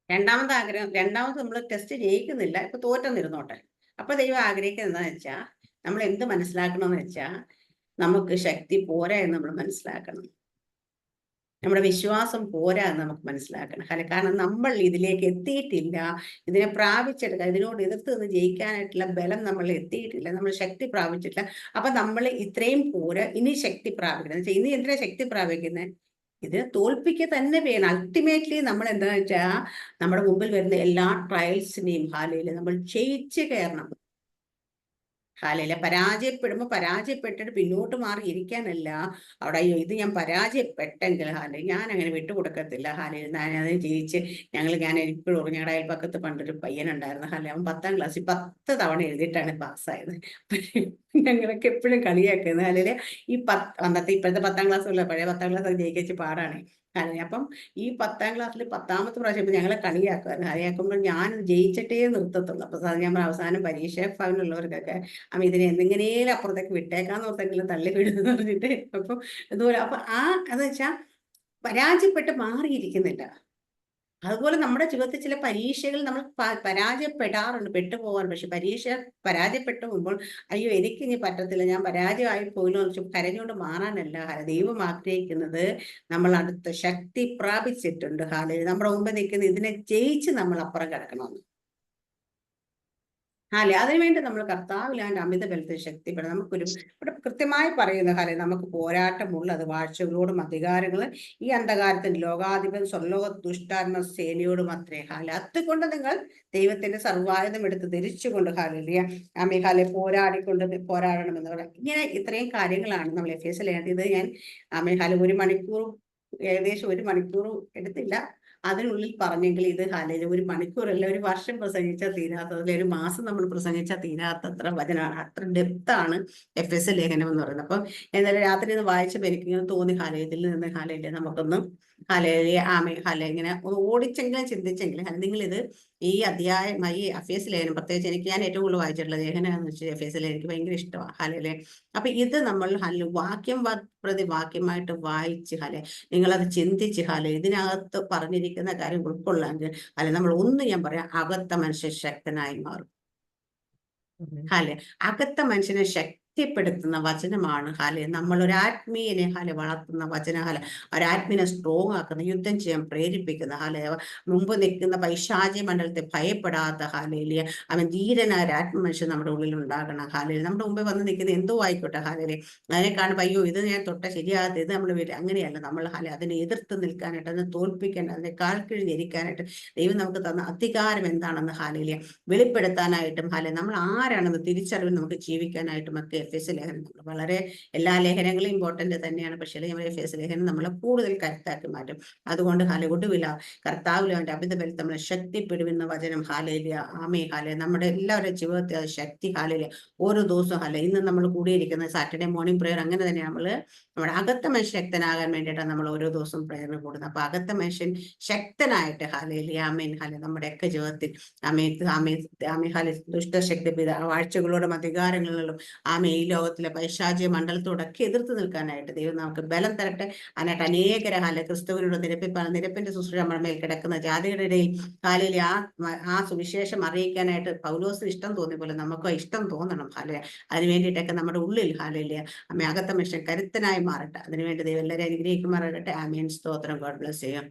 രണ്ടാമത് നമ്മൾ ടെസ്റ്റ് ജയിക്കുന്നില്ല, ഇപ്പൊ തോറ്റന്നിരുന്നോട്ടെ. അപ്പൊ ദൈവം ആഗ്രഹിക്കുന്നത് എന്താണെന്ന് വെച്ചാൽ നമ്മൾ എന്ത് മനസ്സിലാക്കണമെന്ന് വെച്ചാൽ നമുക്ക് ശക്തി പോരാ എന്ന് നമ്മൾ മനസ്സിലാക്കണം. നമ്മുടെ വിശ്വാസം പോരാ എന്ന് നമുക്ക് മനസ്സിലാക്കണം. കാരണം നമ്മൾ ഇതിലേക്ക് എത്തിയിട്ടില്ല. ഇതിനെ പ്രാപിച്ചെടുക്കുക, ഇതിനോട് എതിർത്ത് നിന്ന് ജയിക്കാനായിട്ടുള്ള ബലം നമ്മൾ എത്തിയിട്ടില്ല, നമ്മൾ ശക്തി പ്രാപിച്ചിട്ടില്ല. അപ്പൊ നമ്മൾ ഇത്രയും പോരാ, ഇനി ശക്തി പ്രാപിക്കണം. ഇനി എന്തിനാ ശക്തി പ്രാപിക്കുന്നത്? ഇത് തോൽപ്പിക്കുക തന്നെ വേണം. അൾട്ടിമേറ്റ്ലി നമ്മൾ എന്താണെന്ന് വെച്ചാൽ നമ്മുടെ മുമ്പിൽ വരുന്ന എല്ലാ ട്രയൽസിനെയും നമ്മൾ ജയിച്ച് കയറണം. പരാജയപ്പെടുമ്പോൾ പരാജയപ്പെട്ടിട്ട് പിന്നോട്ട് മാറി ഇരിക്കാനല്ല. അവിടെ ഇത് ഞാൻ പരാജയപ്പെട്ടെങ്കിൽ ഞാൻ അങ്ങനെ വിട്ടുകൊടുക്കത്തില്ല. ഞാനത് ജയിച്ച് ഞാൻ ഇപ്പോഴും ഞങ്ങളുടെ അയൽപ്പക്കത്ത് പണ്ടൊരു പയ്യനുണ്ടായിരുന്നു. അവൻ 10-ാം ക്ലാസ്സിൽ 10 തവണ എഴുതിയിട്ടാണ് പാസ്സായത്. ഞങ്ങളൊക്കെ എപ്പോഴും കളിയാക്കുന്നത് അന്നത്തെ ഇപ്പോഴത്തെ 10-ാം ക്ലാസ്സുള്ള പഴയ 10-ാം ക്ലാസ് ജയിക്കച്ച് പാടാണ്. അപ്പം ഈ 10-ാം ക്ലാസ്സിൽ 10-ാമത്തെ പ്രാവശ്യം ഞങ്ങളെ കളിയാക്കുമായിരുന്നു. കളിയാക്കുമ്പോൾ ഞാൻ ജയിച്ചിട്ടേ നിർത്തത്തുള്ളൂ. അപ്പൊ ഞാൻ അവസാനം പരീക്ഷ ഭവനുള്ളവർക്കൊക്കെ ഇതിനെ എന്തെങ്കിലും അപ്പുറത്തേക്ക് വിട്ടേക്കാന്ന് ഓർത്തെങ്കിലും തള്ളി വിടുന്നു പറഞ്ഞിട്ട് അപ്പം ഇതുപോലെ അപ്പൊ അതെന്ന് വെച്ചാൽ പരാജയപ്പെട്ട് മാറിയിരിക്കുന്നില്ല. അതുപോലെ നമ്മുടെ ജീവിതത്തിൽ ചില പരീക്ഷകൾ നമ്മൾ പരാജയപ്പെടാറുണ്ട്, പെട്ടുപോകാറുണ്ട്. പക്ഷെ പരീക്ഷ പരാജയപ്പെട്ടു പോകുമ്പോൾ അയ്യോ എനിക്ക് ഇനി പറ്റത്തില്ല, ഞാൻ പരാജയമായി പോയല്ലോ എന്ന് വെച്ച് കരഞ്ഞുകൊണ്ട് മാറാനല്ല ദൈവം ആഗ്രഹിക്കുന്നത്. നമ്മൾ അടുത്ത ശക്തി പ്രാപിച്ചിട്ടുണ്ട്. നമ്മുടെ മുമ്പ് നിൽക്കുന്ന ഇതിനെ ജയിച്ച് നമ്മൾ അപ്പുറം കിടക്കണമെന്ന്. അതിനുവേണ്ടി നമ്മൾ കർത്താവിലാണ്ട് അമിത ബലത്തിൽ ശക്തിപ്പെടണം. ഇവിടെ കൃത്യമായി പറയുന്ന നമുക്ക് പോരാട്ടമുള്ളത് വാഴ്ചകളോടും അധികാരങ്ങളും ഈ അന്ധകാരത്തിന്റെ ലോകാധിപതി സ്വർലോക ദുഷ്ടാത്മ സേനയോടും അത്രേ. അതുകൊണ്ട് നിങ്ങൾ ദൈവത്തിന്റെ സർവായുധം എടുത്ത് ധരിച്ചുകൊണ്ട് പോരാടണമെന്ന് പറയാം. ഇങ്ങനെ ഇത്രയും കാര്യങ്ങളാണ് നമ്മൾ എഫേസ്യർ ലേഖനത്തിൽ. ഇത് ഞാൻ ഒരു മണിക്കൂർ, ഏകദേശം 1 മണിക്കൂർ എടുത്തില്ല അതിനുള്ളിൽ പറഞ്ഞെങ്കിൽ ഇത് ഒരു മണിക്കൂറല്ല, ഒരു വർഷം പ്രസംഗിച്ചാൽ തീരാത്തത്, ഒരു മാസം നമ്മൾ പ്രസംഗിച്ചാൽ തീരാത്തത്ര വചനമാണ്. അത്ര ഡെപ്താണ് എഫേസ്യർ ലേഖനം എന്ന് പറയുന്നത്. അപ്പം എന്നാലും രാത്രി ഇത് വായിച്ചപ്പോൾ എനിക്ക് തോന്നി ഇതിൽ നിന്ന് നമുക്കൊന്നും ഇങ്ങനെ ഒന്ന് ഓടിച്ചെങ്കിലും ചിന്തിച്ചെങ്കിലും നിങ്ങളിത് ഈ അധ്യായം ഈ എഫേസ്യർ ലേഖനം, പ്രത്യേകിച്ച് ഞാൻ ഏറ്റവും കൂടുതൽ വായിച്ചിട്ടുള്ള ലേഖനം എന്ന് വെച്ചാൽ എഫേസ്യർ ലേഖനം എനിക്ക് ഭയങ്കര ഇഷ്ടമാണ്. അപ്പൊ ഇത് നമ്മൾ വാക്യം പ്രതി വാക്യമായിട്ട് വായിച്ച് നിങ്ങളത് ചിന്തിച്ച് ഇതിനകത്ത് പറഞ്ഞിരിക്കുന്ന കാര്യം ഉൾക്കൊള്ളാമെങ്കിൽ നമ്മൾ ഞാൻ പറയാം, അകത്ത മനുഷ്യൻ ശക്തനായി മാറും. അകത്ത മനുഷ്യനെ ശക്തിപ്പെടുത്തുന്ന വചനമാണ് നമ്മൾ ഒരു ആത്മീയനെ വളർത്തുന്ന വചന ഒരാത്മീയനെ സ്ട്രോങ് ആക്കുന്ന, യുദ്ധം ചെയ്യാൻ പ്രേരിപ്പിക്കുന്ന മുമ്പ് നിൽക്കുന്ന പൈശാചി മണ്ഡലത്തെ ഭയപ്പെടാത്ത അവൻ ധീരനായ ആത്മമനുഷ്യൻ നമ്മുടെ ഉള്ളിൽ ഉണ്ടാകണം. നമ്മുടെ മുമ്പേ വന്ന് നിൽക്കുന്ന എന്തോ ആയിക്കോട്ടെ അതിനെ കാണുമ്പോൾ അയ്യോ ഇത് ഞാൻ തൊട്ട ശരിയാകാത്ത, ഇത് നമ്മൾ അങ്ങനെയല്ല. നമ്മൾ അതിനെ എതിർത്ത് നിൽക്കാനായിട്ട്, അതിനെ തോൽപ്പിക്കാൻ, അതിനെ കാൽക്കീഴിരിക്കാനായിട്ട് ദൈവം നമുക്ക് തന്ന അധികാരം എന്താണെന്ന് വെളിപ്പെടുത്താനായിട്ടും നമ്മൾ ആരാണെന്ന് തിരിച്ചറിവ് നമുക്ക് ജീവിക്കാനായിട്ടും ഒക്കെ എഫേസ്യർ ലേഖനം വളരെ, എല്ലാ ലേഖനങ്ങളും ഇമ്പോർട്ടന്റ് തന്നെയാണ്. പക്ഷേ എഫേസ്യർ ലേഖനം നമ്മളെ കൂടുതൽ കരുത്താക്കി മാറ്റും. അതുകൊണ്ട് ഒടുവില കർത്താവിൽ അവന്റെ അമിത ബലത്തിൽ നമ്മളെ ശക്തിപ്പെടുന്ന വചനം നമ്മുടെ എല്ലാവരുടെ ജീവിതത്തിൽ അത് ശക്തി ഓരോ ദിവസവും ഇന്ന് നമ്മൾ കൂടിയിരിക്കുന്ന സാറ്റർഡേ മോർണിംഗ് പ്രേയർ അങ്ങനെ തന്നെ നമ്മുടെ അകത്ത മനുഷ്യൻ ശക്തനാകാൻ വേണ്ടിയിട്ടാണ് നമ്മൾ ഓരോ ദിവസവും പ്രേയറിന് കൂടുന്നത്. അപ്പൊ അകത്ത മനുഷ്യൻ ശക്തനായിട്ട് നമ്മുടെയൊക്കെ ജീവിതത്തിൽ ദുഷ്ടശക്തി വാഴ്ചകളോടും അധികാരങ്ങളിലും ഈ ലോകത്തിലെ പൈശാചിക മണ്ഡലത്തോടൊക്കെ എതിർത്ത് നിൽക്കാനായിട്ട് ദൈവം നമുക്ക് ബലം തരട്ടെ. അതിനായിട്ട് അനേകര ക്രിസ്തുവിനോട് നിരപ്പിന്റെ ശുശ്രൂഷ നമ്മുടെ മേൽ കിടക്കുന്ന ജാതികളുടെ ഇടയിൽ ആ സുവിശേഷം അറിയിക്കാനായിട്ട് പൗലോസിന് ഇഷ്ടം തോന്നിയ പോലെ നമുക്ക് ഇഷ്ടം തോന്നണം. അതിനു വേണ്ടിയിട്ടൊക്കെ നമ്മുടെ ഉള്ളിൽ അകത്ത മനുഷ്യൻ കരുത്തനായി മാറട്ടെ. അതിനുവേണ്ടി ദൈവം എല്ലാവരും അനുഗ്രഹിക്കുമാറാകട്ടെ. ആമേൻ. സ്തോത്രം. God bless you.